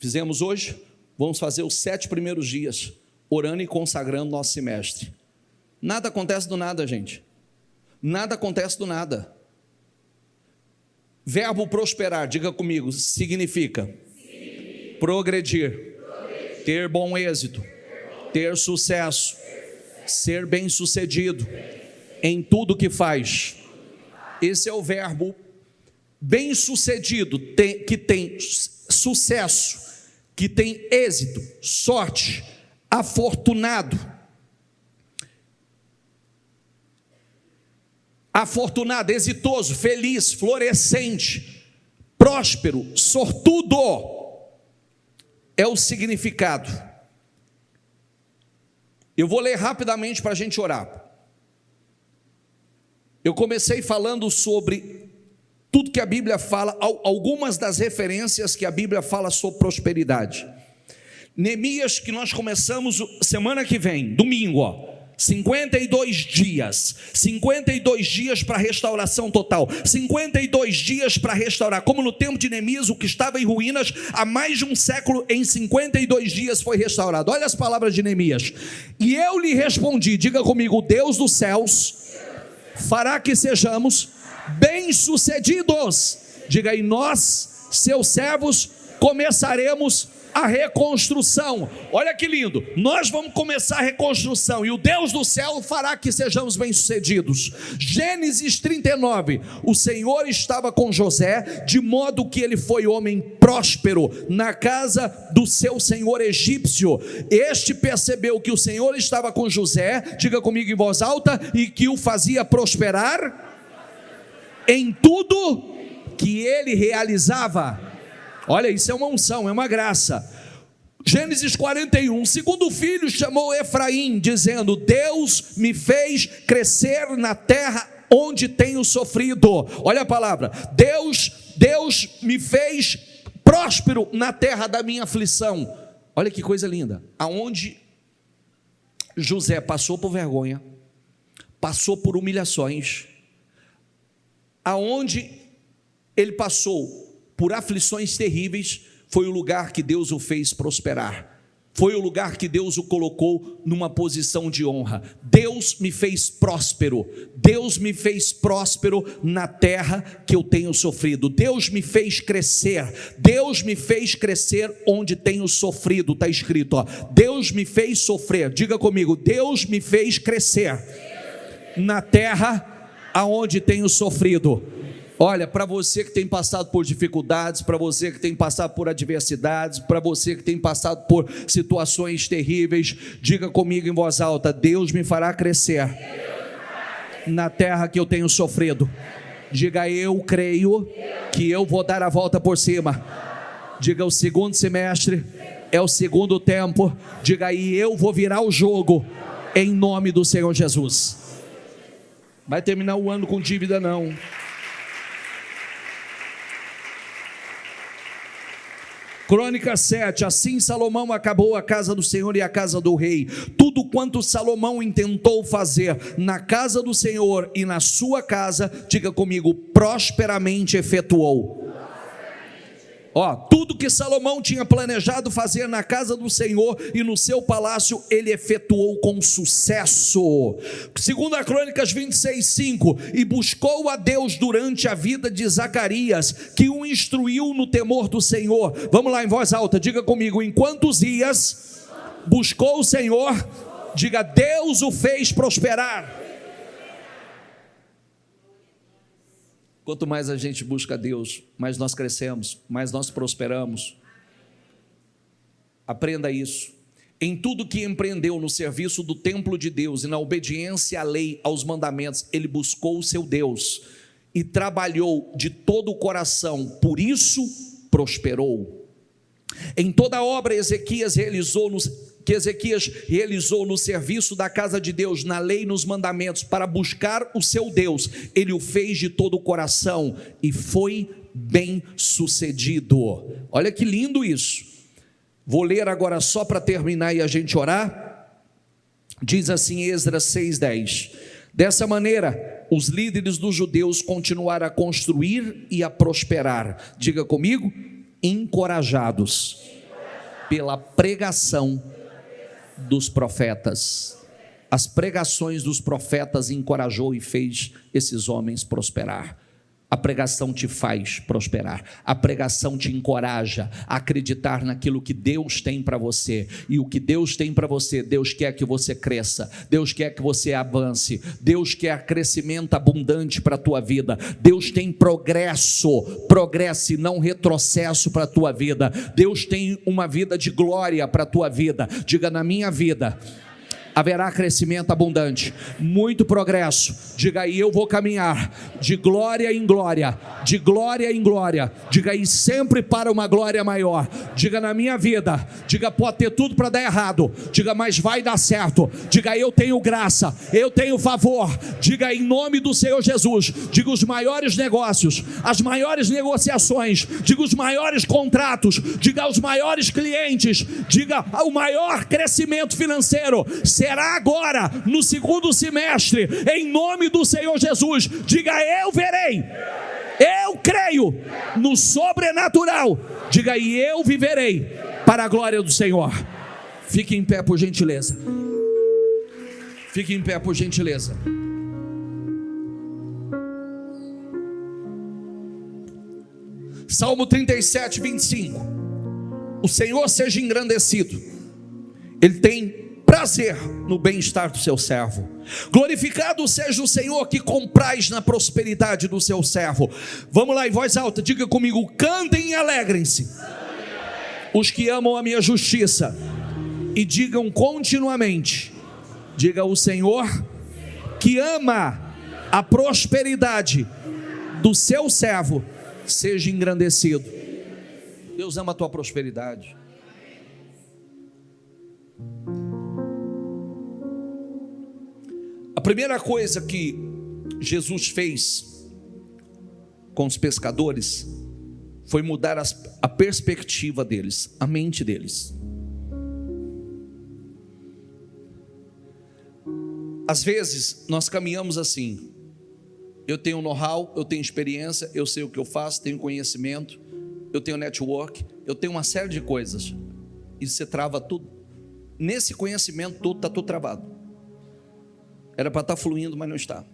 Fizemos hoje, vamos fazer os 7 primeiros dias, orando e consagrando nosso semestre. Nada acontece do nada, gente. Nada acontece do nada. Verbo prosperar, diga comigo, significa progredir, ter bom êxito, ter sucesso, ser bem-sucedido em tudo que faz. Esse é o verbo bem-sucedido, que tem sucesso, que tem êxito, sorte, afortunado, exitoso, feliz, florescente, próspero, sortudo, é o significado. Eu vou ler rapidamente para a gente orar. Eu comecei falando sobre tudo que a Bíblia fala, algumas das referências que a Bíblia fala sobre prosperidade. Neemias, que nós começamos semana que vem, domingo, 52 dias para restauração total, 52 dias para restaurar, como no tempo de Neemias, o que estava em ruínas há mais de um século, em 52 dias foi restaurado. Olha as palavras de Neemias: e eu lhe respondi, diga comigo, o Deus dos céus fará que sejamos bem-sucedidos. Diga aí, nós, seus servos, começaremos a reconstrução. Olha que lindo, nós vamos começar a reconstrução, e o Deus do céu fará que sejamos bem-sucedidos. Gênesis 39, o Senhor estava com José, de modo que ele foi homem próspero na casa do seu senhor egípcio. Este percebeu que o Senhor estava com José, diga comigo em voz alta, e que o fazia prosperar em tudo que ele realizava. Olha, isso é uma unção, é uma graça. Gênesis 41, segundo filho chamou Efraim, dizendo: Deus me fez crescer na terra onde tenho sofrido. Olha a palavra, Deus me fez próspero na terra da minha aflição. Olha que coisa linda, aonde José passou por vergonha, passou por humilhações, aonde ele passou por aflições terríveis, foi o lugar que Deus o fez prosperar, foi o lugar que Deus o colocou numa posição de honra. Deus me fez próspero, Deus me fez próspero na terra que eu tenho sofrido, Deus me fez crescer, Deus me fez crescer onde tenho sofrido. Está escrito, Deus me fez sofrer, diga comigo, Deus me fez crescer na terra aonde tenho sofrido. Olha, para você que tem passado por dificuldades, para você que tem passado por adversidades, para você que tem passado por situações terríveis, diga comigo em voz alta: Deus me fará crescer na terra que eu tenho sofrido. Diga: eu creio que eu vou dar a volta por cima. Diga: o segundo semestre é o segundo tempo. Diga aí: eu vou virar o jogo em nome do Senhor Jesus. Vai terminar o ano com dívida não. Crônicas 7, assim Salomão acabou a casa do Senhor e a casa do rei. Tudo quanto Salomão intentou fazer na casa do Senhor e na sua casa, diga comigo, prosperamente efetuou. Tudo que Salomão tinha planejado fazer na casa do Senhor e no seu palácio, ele efetuou com sucesso. 2 Crônicas 26:5, e buscou a Deus durante a vida de Zacarias, que o instruiu no temor do Senhor. Vamos lá em voz alta, diga comigo: em quantos dias buscou o Senhor? Diga: Deus o fez prosperar. Quanto mais a gente busca a Deus, mais nós crescemos, mais nós prosperamos. Aprenda isso. Em tudo que empreendeu no serviço do templo de Deus e na obediência à lei, aos mandamentos, ele buscou o seu Deus e trabalhou de todo o coração, por isso prosperou. Em toda a obra que Ezequias realizou no serviço da casa de Deus, na lei e nos mandamentos, para buscar o seu Deus, ele o fez de todo o coração e foi bem sucedido. Olha que lindo isso. Vou ler agora só para terminar e a gente orar. Diz assim Esdras 6:10: dessa maneira os líderes dos judeus continuaram a construir e a prosperar. Diga comigo: encorajados pela pregação dos profetas. As pregações dos profetas encorajou e fez esses homens prosperar. A pregação te faz prosperar, a pregação te encoraja a acreditar naquilo que Deus tem para você, e o que Deus tem para você, Deus quer que você cresça, Deus quer que você avance, Deus quer crescimento abundante para a tua vida, Deus tem progresso, progresse, não retrocesso para a tua vida, Deus tem uma vida de glória para a tua vida. Diga: na minha vida haverá crescimento abundante, muito progresso. Diga aí: eu vou caminhar de glória em glória, de glória em glória. Diga aí: sempre para uma glória maior. Diga: na minha vida, diga: pode ter tudo para dar errado, diga: mas vai dar certo. Diga: eu tenho graça, eu tenho favor. Diga: em nome do Senhor Jesus. Diga: os maiores negócios, as maiores negociações, diga: os maiores contratos, diga: os maiores clientes, diga: o maior crescimento financeiro será agora no segundo semestre, em nome do Senhor Jesus. Diga: eu verei, eu creio no sobrenatural. Diga: e eu viverei para a glória do Senhor. Fique em pé, por gentileza. Fique em pé, por gentileza. Salmo 37:25. O Senhor seja engrandecido, Ele tem prazer no bem-estar do seu servo. Glorificado seja o Senhor, que compraz na prosperidade do seu servo. Vamos lá em voz alta, diga comigo: cantem e alegrem-se os que amam a minha justiça, e digam continuamente, diga: o Senhor que ama a prosperidade do seu servo seja engrandecido. Deus ama a tua prosperidade. A primeira coisa que Jesus fez com os pescadores foi mudar a perspectiva deles, a mente deles. Às vezes nós caminhamos assim: eu tenho know-how, eu tenho experiência, eu sei o que eu faço, tenho conhecimento, eu tenho network, eu tenho uma série de coisas, e você trava tudo. Nesse conhecimento todo está tudo travado. Era para estar fluindo, mas não está.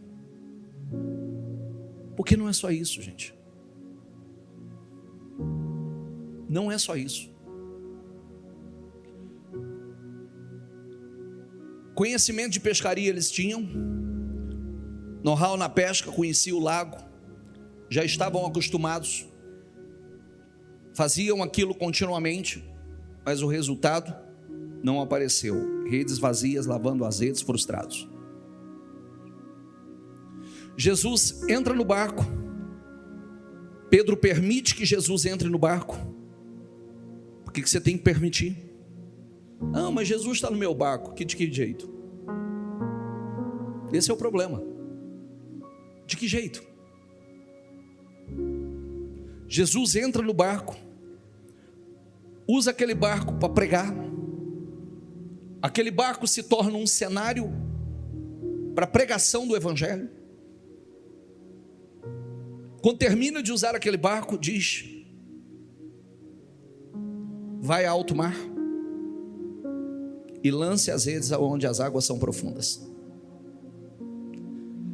Porque não é só isso, gente. Não é só isso. Conhecimento de pescaria eles tinham, know-how na pesca, conheciam o lago, já estavam acostumados, faziam aquilo continuamente, mas o resultado não apareceu. Redes vazias, lavando azedos, frustrados. Jesus entra no barco. Pedro permite que Jesus entre no barco. Por que você tem que permitir? Não, mas Jesus está no meu barco. De que jeito? Esse é o problema. De que jeito? Jesus entra no barco, usa aquele barco para pregar. Aquele barco se torna um cenário para a pregação do Evangelho. Quando termina de usar aquele barco, diz vai a alto mar e lance as redes onde as águas são profundas.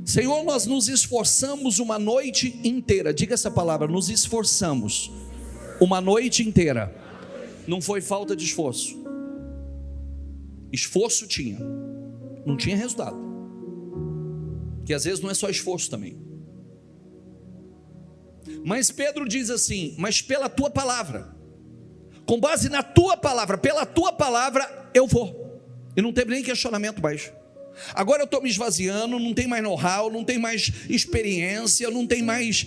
Senhor, nós nos esforçamos uma noite inteira. Diga essa palavra, nos esforçamos uma noite inteira. Não foi falta de esforço. Esforço tinha, não tinha resultado. Porque às vezes não é só esforço também. Mas Pedro diz assim: mas pela tua palavra, com base na tua palavra, pela tua palavra eu vou. E não teve nem questionamento mais. Agora eu estou me esvaziando, não tem mais know-how, não tem mais experiência, não tem mais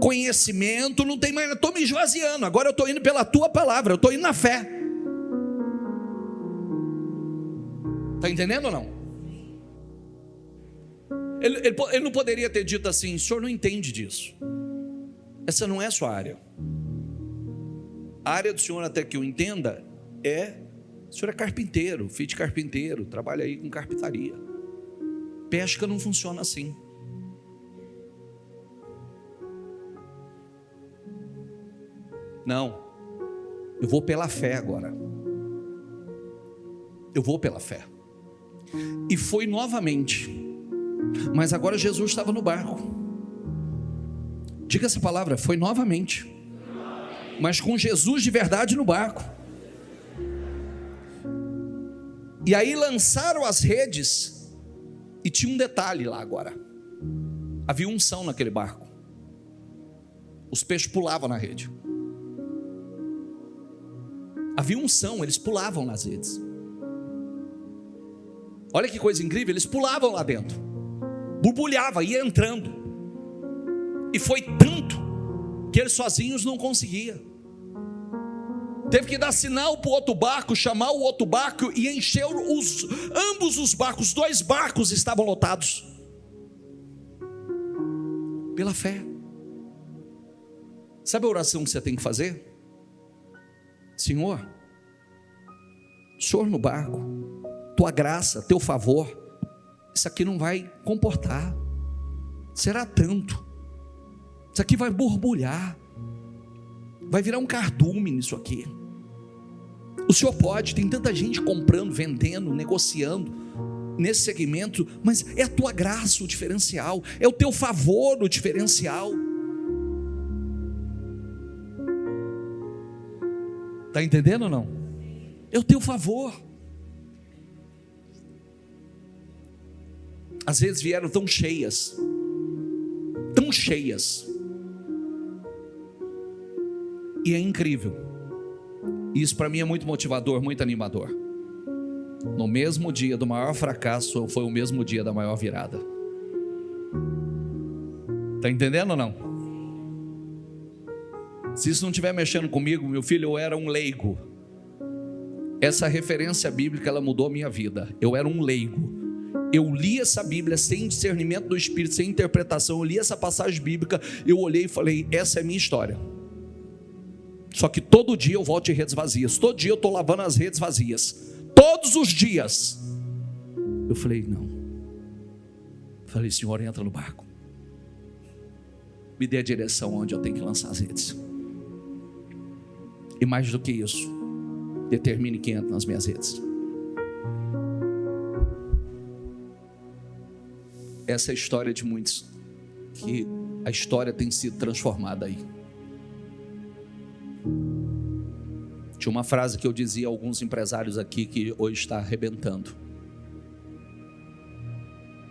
conhecimento, não tem mais, eu estou me esvaziando. Agora eu estou indo pela tua palavra, eu estou indo na fé. Está entendendo ou não? Ele não poderia ter dito assim: o senhor não entende disso, essa não é a sua área. A área do senhor, até que eu entenda, o senhor é carpinteiro, filho de carpinteiro, trabalha aí com carpintaria. Pesca não funciona assim. Não, eu vou pela fé agora. Eu vou pela fé. E foi novamente, mas agora Jesus estava no barco. Diga essa palavra, foi novamente, mas com Jesus de verdade no barco. E aí lançaram as redes, e tinha um detalhe lá agora: havia unção naquele barco. Os peixes pulavam na rede. Havia unção, eles pulavam nas redes. Olha que coisa incrível, eles pulavam lá dentro, borbulhava, ia entrando. E foi tanto que eles sozinhos não conseguiam. Teve que dar sinal para o outro barco, chamar o outro barco e encher ambos os barcos. 2 barcos estavam lotados. Pela fé. Sabe a oração que você tem que fazer? Senhor, Senhor no barco, tua graça, teu favor, isso aqui não vai comportar. Será tanto. Isso aqui vai borbulhar. Vai virar um cardume nisso aqui. O Senhor pode, tem tanta gente comprando, vendendo, negociando nesse segmento, mas é a tua graça o diferencial, é o teu favor o diferencial. Está entendendo ou não? É o teu favor. As redes vieram tão cheias, e é incrível. Isso para mim é muito motivador, muito animador. No mesmo dia do maior fracasso, foi o mesmo dia da maior virada. Está entendendo ou não? Se isso não estiver mexendo comigo, meu filho, eu era um leigo. Essa referência bíblica, ela mudou a minha vida. Eu era um leigo. Eu li essa Bíblia sem discernimento do Espírito, sem interpretação. Eu li essa passagem bíblica, eu olhei e falei: essa é a minha história. Só que todo dia eu volto de redes vazias. Todo dia eu estou lavando as redes vazias. Todos os dias. Eu falei: não. Falei: Senhor, entra no barco. Me dê a direção onde eu tenho que lançar as redes. E mais do que isso, determine quem entra nas minhas redes. Essa é a história de muitos, que a história tem sido transformada aí. Tinha uma frase que eu dizia a alguns empresários aqui, que hoje está arrebentando.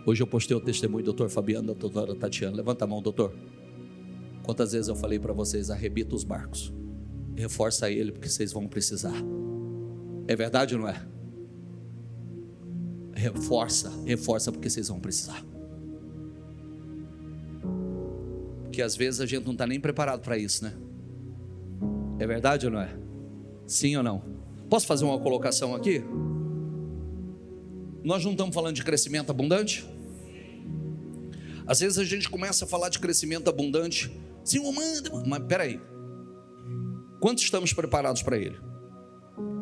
Hoje eu postei o testemunho do doutor Fabiano, da doutora Tatiana. Levanta a mão, doutor. Quantas vezes eu falei para vocês: arrebita os barcos, reforça ele, porque vocês vão precisar. É verdade ou não é? Reforça, porque vocês vão precisar. Porque às vezes a gente não está nem preparado para isso, né? É verdade ou não é? Sim ou não? Posso fazer uma colocação aqui? Nós não estamos falando de crescimento abundante? Às vezes a gente começa a falar de crescimento abundante. Senhor, manda, mas peraí, quantos estamos preparados para ele?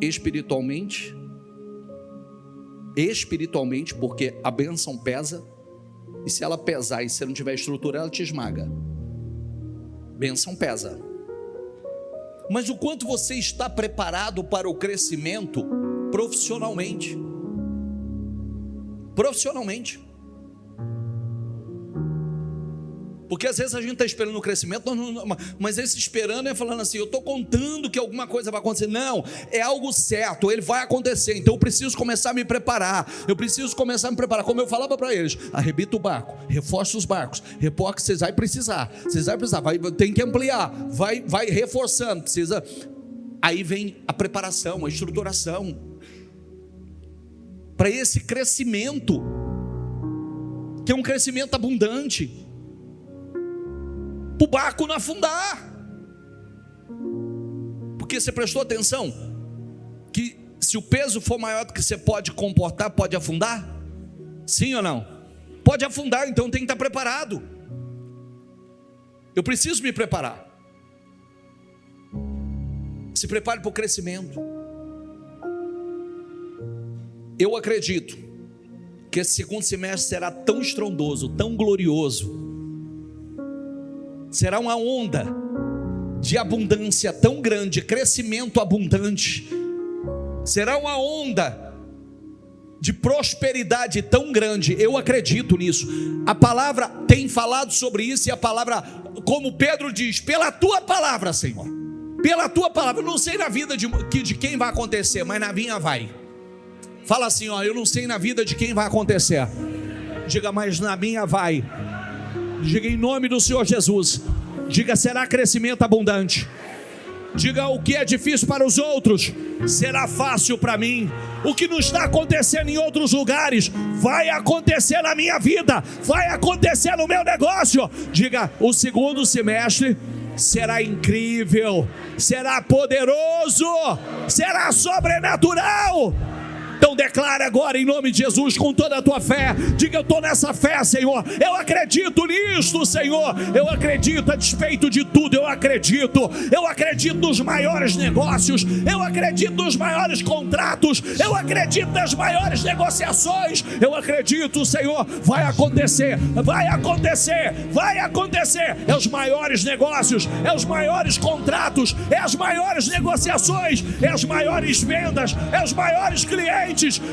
Espiritualmente, porque a bênção pesa, e se ela pesar e se não tiver estrutura, ela te esmaga. Bênção pesa. mas o quanto você está preparado para o crescimento profissionalmente. Profissionalmente. Porque às vezes a gente está esperando o crescimento, mas esse esperando é falando assim, eu estou contando que alguma coisa vai acontecer. Não, é algo certo, ele vai acontecer. Então eu preciso começar a me preparar. Como eu falava para eles, arrebita o barco, reforça os barcos, repoque, vocês vão precisar, tem que ampliar, vai reforçando, precisa. Aí vem a preparação, a estruturação para esse crescimento, que é um crescimento abundante, para o barco não afundar. Porque você prestou atenção que se o peso for maior do que você pode comportar, pode afundar? Sim ou não? Pode afundar, então tem que estar preparado. Eu preciso me preparar. Se prepare para o crescimento. Eu acredito que esse segundo semestre será tão estrondoso, tão glorioso, será uma onda de abundância tão grande, crescimento abundante, será uma onda de prosperidade tão grande. Eu acredito nisso. A palavra tem falado sobre isso, e a palavra, como Pedro diz, pela tua palavra, Senhor, pela tua palavra. Eu não sei na vida de quem vai acontecer, mas na minha vai. Fala assim, eu não sei na vida de quem vai acontecer. Diga, mas na minha vai. Diga em nome do Senhor Jesus. Diga, será crescimento abundante. Diga, o que é difícil para os outros será fácil para mim. O que não está acontecendo em outros lugares vai acontecer na minha vida, vai acontecer no meu negócio. Diga, o segundo semestre será incrível, será poderoso, será sobrenatural. Então declara agora em nome de Jesus com toda a tua fé. Diga, eu estou nessa fé, Senhor. Eu acredito nisto, Senhor. Eu acredito a despeito de tudo. Eu acredito nos maiores negócios. Eu acredito nos maiores contratos. Eu acredito nas maiores negociações. Eu acredito, Senhor. Vai acontecer. Vai acontecer. Vai acontecer. É os maiores negócios. É os maiores contratos. É as maiores negociações. É as maiores vendas. É os maiores clientes.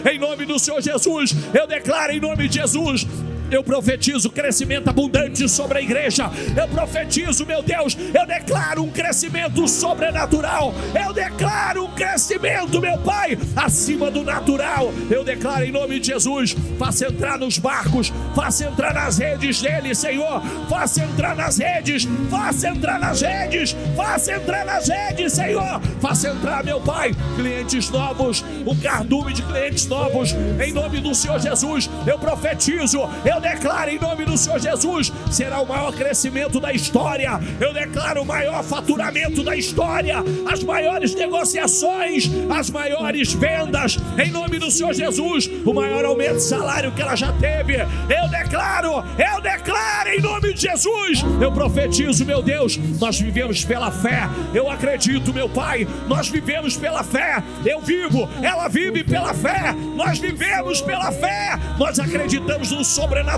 Em nome do Senhor Jesus, eu declaro em nome de Jesus. Eu profetizo crescimento abundante sobre a igreja. Eu profetizo, meu Deus, eu declaro um crescimento sobrenatural. Eu declaro um crescimento, meu Pai, acima do natural. Eu declaro em nome de Jesus, faça entrar nos barcos, faça entrar nas redes dele, Senhor. Faça entrar nas redes, faça entrar nas redes, faça entrar nas redes, Senhor. Faça entrar, meu Pai, clientes novos, um cardume de clientes novos. Em nome do Senhor Jesus, eu profetizo, eu declaro em nome do Senhor Jesus, será o maior crescimento da história. Eu declaro o maior faturamento da história, as maiores negociações, as maiores vendas, em nome do Senhor Jesus, o maior aumento de salário que ela já teve. Eu declaro em nome de Jesus. Eu profetizo, meu Deus, nós vivemos pela fé. Eu acredito, meu Pai, nós vivemos pela fé. Eu vivo, ela vive pela fé. Nós vivemos pela fé. Nós acreditamos no sobrenatural.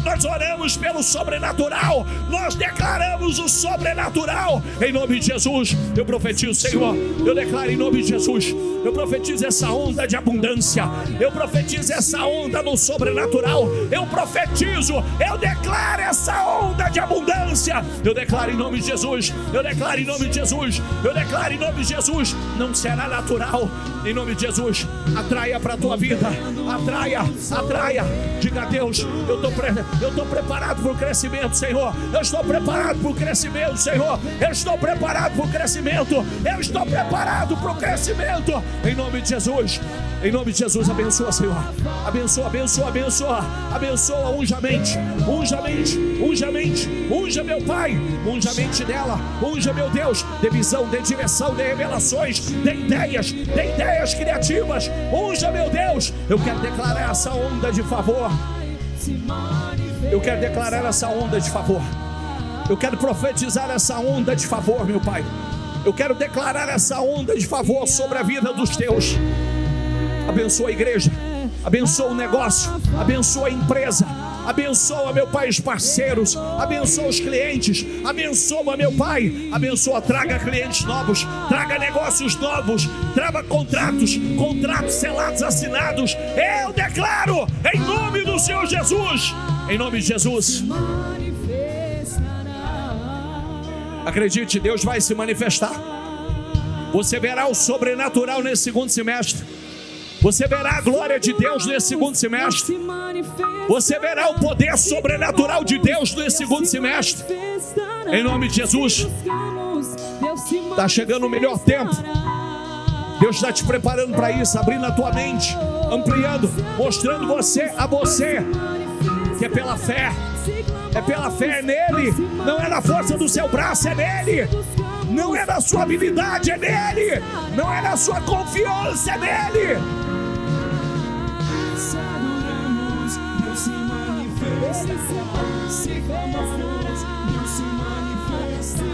Nós oramos pelo sobrenatural. Nós declaramos o sobrenatural. Em nome de Jesus, eu profetizo, Senhor. Eu declaro em nome de Jesus. Eu profetizo essa onda de abundância. Eu profetizo essa onda no sobrenatural. Eu profetizo, eu declaro essa onda de abundância. Eu declaro em nome de Jesus. Eu declaro em nome de Jesus. Eu declaro em nome de Jesus. Não será natural. Em nome de Jesus, atraia para a tua vida. Atraia. Diga a Deus, eu estou preparado para o crescimento, Senhor. Eu estou preparado para o crescimento, Senhor. Eu estou preparado para o crescimento. Eu estou preparado para o crescimento. Em nome de Jesus. Em nome de Jesus, abençoa, Senhor. Abençoa. Abençoa, unja a mente. Unja meu Pai. Unja a mente dela. Unja, meu Deus, de visão, de direção, de revelações, de ideias criativas. Unja, meu Deus. Eu quero declarar essa onda de favor. Eu quero declarar essa onda de favor. Eu quero profetizar essa onda de favor, meu Pai. Eu quero declarar essa onda de favor sobre a vida dos teus. Abençoa a igreja. abençoa o negócio, abençoa a empresa, abençoa, meu Pai, os parceiros, abençoa os clientes, abençoa, meu Pai, abençoa, traga clientes novos, traga negócios novos, traga contratos selados, assinados. Eu declaro, em nome do Senhor Jesus, em nome de Jesus. Acredite, Deus vai se manifestar. Você verá o sobrenatural nesse segundo semestre. Você verá a glória de Deus nesse segundo semestre. Você verá o poder sobrenatural de Deus nesse segundo semestre. Em nome de Jesus. Está chegando o melhor tempo. Deus está te preparando para isso, abrindo a tua mente, ampliando, mostrando a você que é pela fé. É pela fé, é nele. Não é na força do seu braço, é nele. Não é na sua habilidade, é nele. Não é na sua confiança, é nele. Se adoramos, Deus se manifesta. Se clamamos, Deus se manifesta.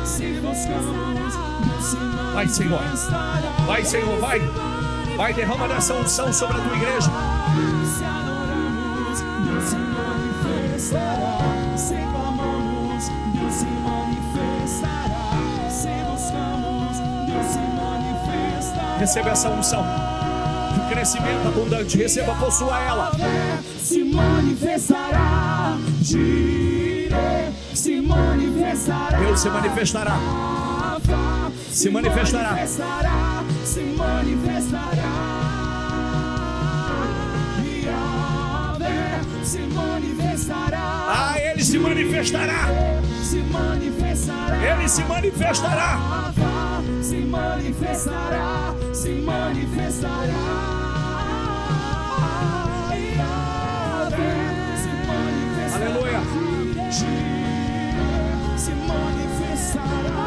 Se buscamos, Deus se manifesta. Vai, Senhor. Vai, Senhor, vai. Vai, derrama dessa unção sobre a tua igreja. Se adoramos, Deus se manifestará. Se clamamos, Deus se manifestará. Se buscamos, Deus se manifestará. Receba essa unção de crescimento abundante. Receba, possua ela. Se manifestará. Se manifestará. Deus se manifestará. Se manifestará. Se manifestará. Yahvé se manifestará. Ah, ele se manifestará. Se manifestará. Ele se manifestará. Se manifestará. Se manifestará. Yahvé se manifestará. Aleluia. Se manifestará.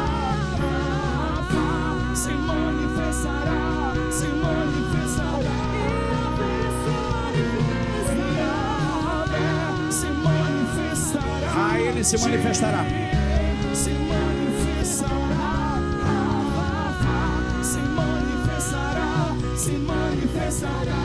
Se manifestará, se manifestará, se manifestará. Ah, ele se manifestará. Se manifestará, se manifestará, se manifestará.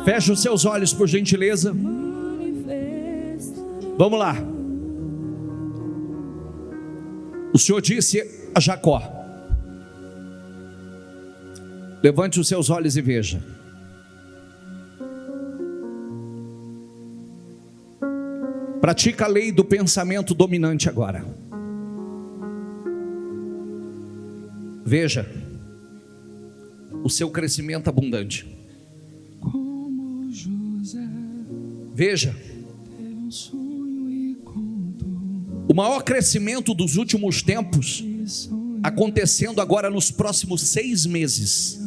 Feche os seus olhos, por gentileza. Vamos lá. O Senhor disse a Jacó: levante os seus olhos e veja. Pratica a lei do pensamento dominante agora. Veja o seu crescimento abundante. Veja o maior crescimento dos últimos tempos acontecendo agora nos próximos 6 meses.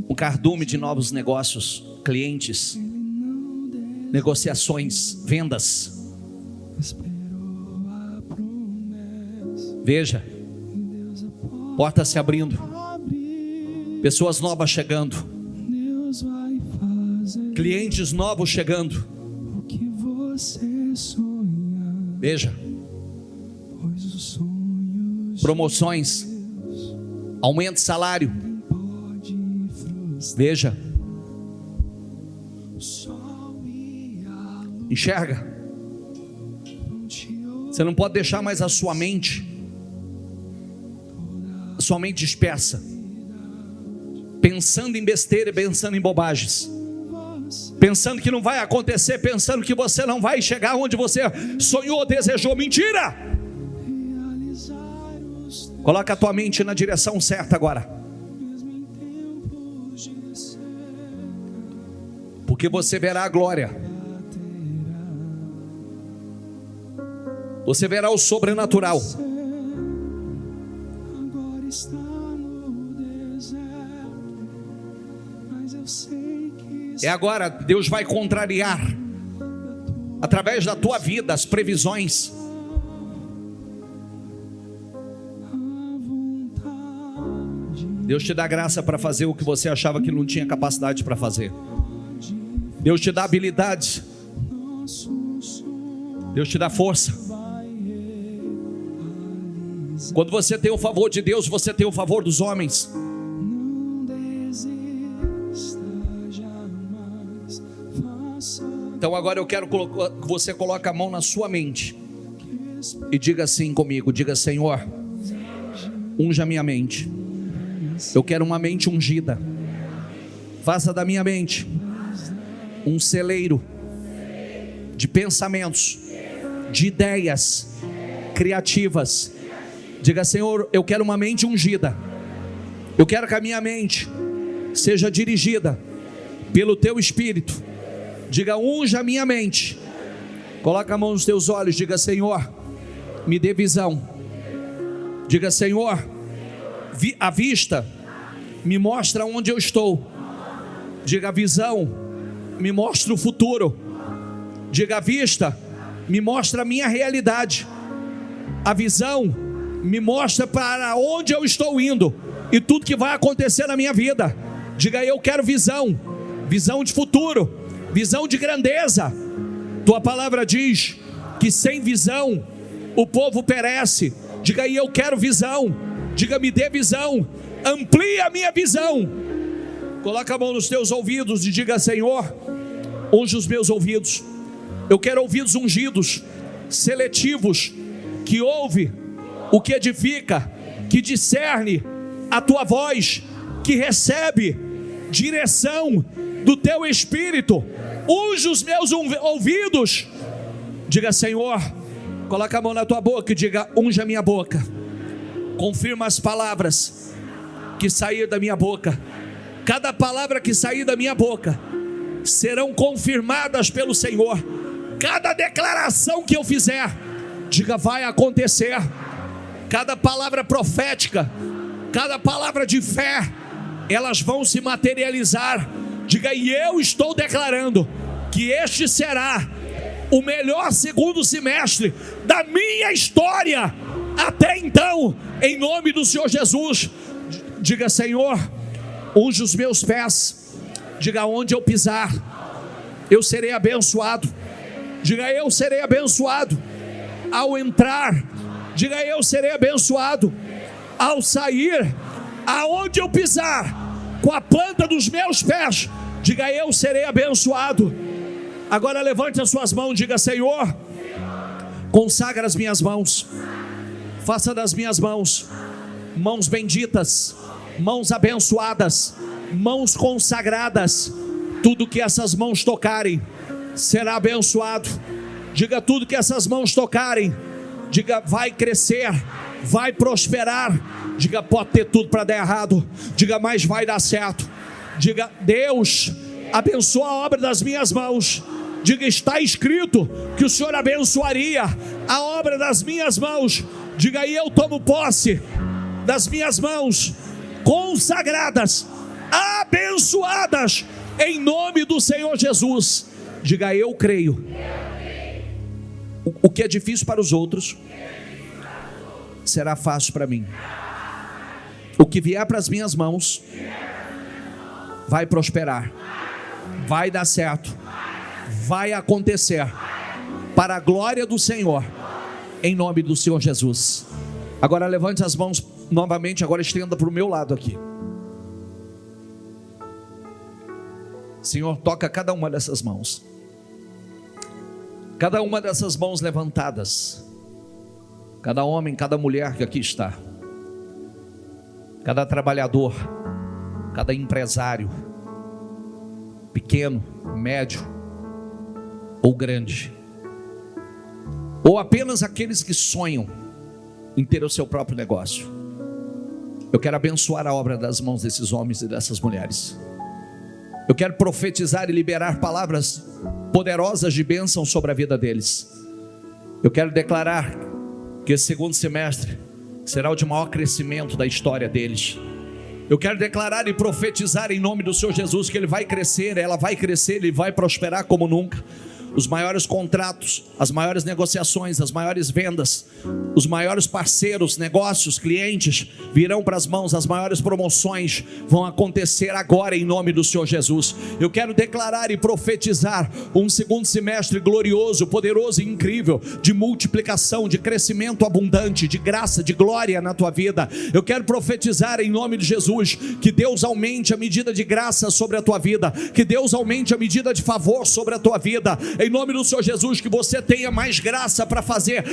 Um cardume de novos negócios, clientes, negociações, vendas. Veja, portas se abrindo, pessoas novas chegando, clientes novos chegando. Veja, promoções, aumento de salário. Veja, enxerga. Você não pode deixar mais a sua mente dispersa, pensando em besteira e pensando em bobagens, pensando que não vai acontecer, pensando que você não vai chegar onde você sonhou, desejou. Mentira! Coloca a tua mente na direção certa agora, porque você verá a glória, você verá o sobrenatural. Está no deserto, mas eu sei que É agora, Deus vai contrariar, através da tua vida, as previsões. Deus te dá graça para fazer o que você achava que não tinha capacidade para fazer. Deus te dá habilidade. Deus te dá força. Quando você tem o favor de Deus, você tem o favor dos homens. Então agora eu quero que você coloque a mão na sua mente e diga assim comigo, diga: Senhor, unja minha mente. Eu quero uma mente ungida. Faça da minha mente um celeiro de pensamentos, de ideias criativas. Diga: Senhor, eu quero uma mente ungida. Eu quero que a minha mente seja dirigida pelo Teu Espírito. Diga: unja a minha mente. Coloca a mão nos teus olhos. Diga: Senhor, me dê visão. Diga: Senhor, a vista me mostra onde eu estou. Diga: a visão me mostra o futuro. Diga: a vista me mostra a minha realidade. A visão me mostra para onde eu estou indo e tudo que vai acontecer na minha vida. Diga: eu quero visão, visão de futuro, visão de grandeza. Tua palavra diz que sem visão o povo perece. Diga: eu quero visão. Diga: me dê visão, amplie a minha visão. Coloca a mão nos teus ouvidos e diga: Senhor, unge os meus ouvidos. Eu quero ouvidos ungidos, seletivos, que ouve o que edifica, que discerne a tua voz, que recebe direção do teu Espírito. Unge os meus ouvidos. Diga: Senhor, coloca a mão na tua boca e diga: unge a minha boca. Confirma as palavras que sair da minha boca. Cada palavra que sair da minha boca serão confirmadas pelo Senhor. Cada declaração que eu fizer, diga: vai acontecer. Cada palavra profética, cada palavra de fé, elas vão se materializar. Diga: e eu estou declarando que este será o melhor segundo semestre da minha história até então, em nome do Senhor Jesus. Diga: Senhor, unge os meus pés. Diga: onde eu pisar, eu serei abençoado. Diga: eu serei abençoado ao entrar. Diga: eu serei abençoado ao sair. Aonde eu pisar, com a planta dos meus pés, diga: eu serei abençoado. Agora levante as suas mãos, diga: Senhor, consagra as minhas mãos. Faça das minhas mãos mãos benditas, mãos abençoadas, mãos consagradas. Tudo que essas mãos tocarem será abençoado. Diga: tudo que essas mãos tocarem, diga, vai crescer, vai prosperar. Diga: pode ter tudo para dar errado, diga, mas vai dar certo. Diga: Deus abençoa a obra das minhas mãos. Diga: está escrito que o Senhor abençoaria a obra das minhas mãos. Diga: e eu tomo posse das minhas mãos consagradas, abençoadas, em nome do Senhor Jesus. Diga: eu creio. O que é difícil para os outros será fácil para mim. O que vier para as minhas mãos vai prosperar, vai dar certo, vai acontecer para a glória do Senhor, em nome do Senhor Jesus. Agora levante as mãos novamente, agora estenda para o meu lado aqui. Senhor, toca cada uma dessas mãos. Cada uma dessas mãos levantadas. Cada homem, cada mulher que aqui está. Cada trabalhador, cada empresário, pequeno, médio ou grande, ou apenas aqueles que sonham em ter o seu próprio negócio. Eu quero abençoar a obra das mãos desses homens e dessas mulheres. Eu quero profetizar e liberar palavras poderosas de bênção sobre a vida deles. Eu quero declarar que esse segundo semestre será o de maior crescimento da história deles. Eu quero declarar e profetizar em nome do Senhor Jesus que ele vai crescer, ela vai crescer, ele vai prosperar como nunca. Os maiores contratos, as maiores negociações, as maiores vendas, os maiores parceiros, negócios, clientes virão para as mãos, as maiores promoções vão acontecer agora em nome do Senhor Jesus. Eu quero declarar e profetizar um segundo semestre glorioso, poderoso e incrível, de multiplicação, de crescimento abundante, de graça, de glória na tua vida. Eu quero profetizar em nome de Jesus que Deus aumente a medida de graça sobre a tua vida, que Deus aumente a medida de favor sobre a tua vida. Em nome do Senhor Jesus, que você tenha mais graça para fazer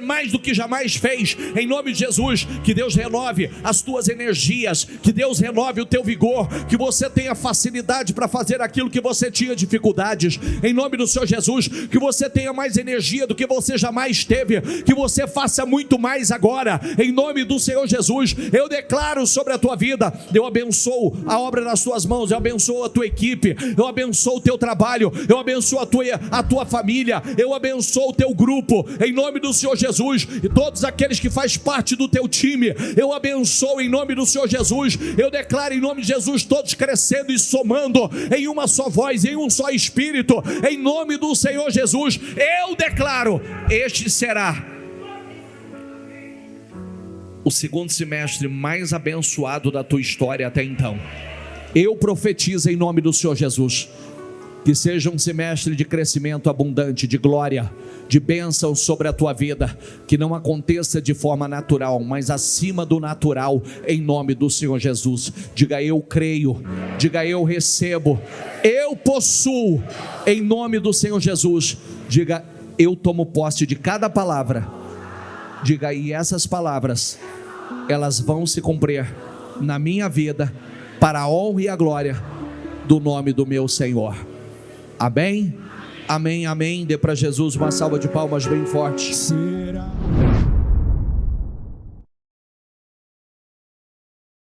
mais do que jamais fez. Em nome de Jesus, que Deus renove as tuas energias, que Deus renove o teu vigor, que você tenha facilidade para fazer aquilo que você tinha dificuldades. Em nome do Senhor Jesus, que você tenha mais energia do que você jamais teve, que você faça muito mais agora. Em nome do Senhor Jesus, eu declaro sobre a tua vida, eu abençoo a obra nas tuas mãos, eu abençoo a tua equipe, eu abençoo o teu trabalho, eu abençoo a tua família, eu abençoo o teu grupo, em nome do Senhor Jesus, e todos aqueles que fazem parte do teu time, eu abençoo em nome do Senhor Jesus. Eu declaro em nome de Jesus, todos crescendo e somando em uma só voz, em um só espírito, em nome do Senhor Jesus. Eu declaro, este será o segundo semestre mais abençoado da tua história até então. Eu profetizo em nome do Senhor Jesus, que seja um semestre de crescimento abundante, de glória, de bênção sobre a tua vida, que não aconteça de forma natural, mas acima do natural, em nome do Senhor Jesus. Diga: eu creio, diga: eu recebo, eu possuo, em nome do Senhor Jesus. Diga: eu tomo posse de cada palavra. Diga: e essas palavras, elas vão se cumprir na minha vida, para a honra e a glória do nome do meu Senhor. Amém, amém, amém. Dê para Jesus uma salva de palmas bem forte. Será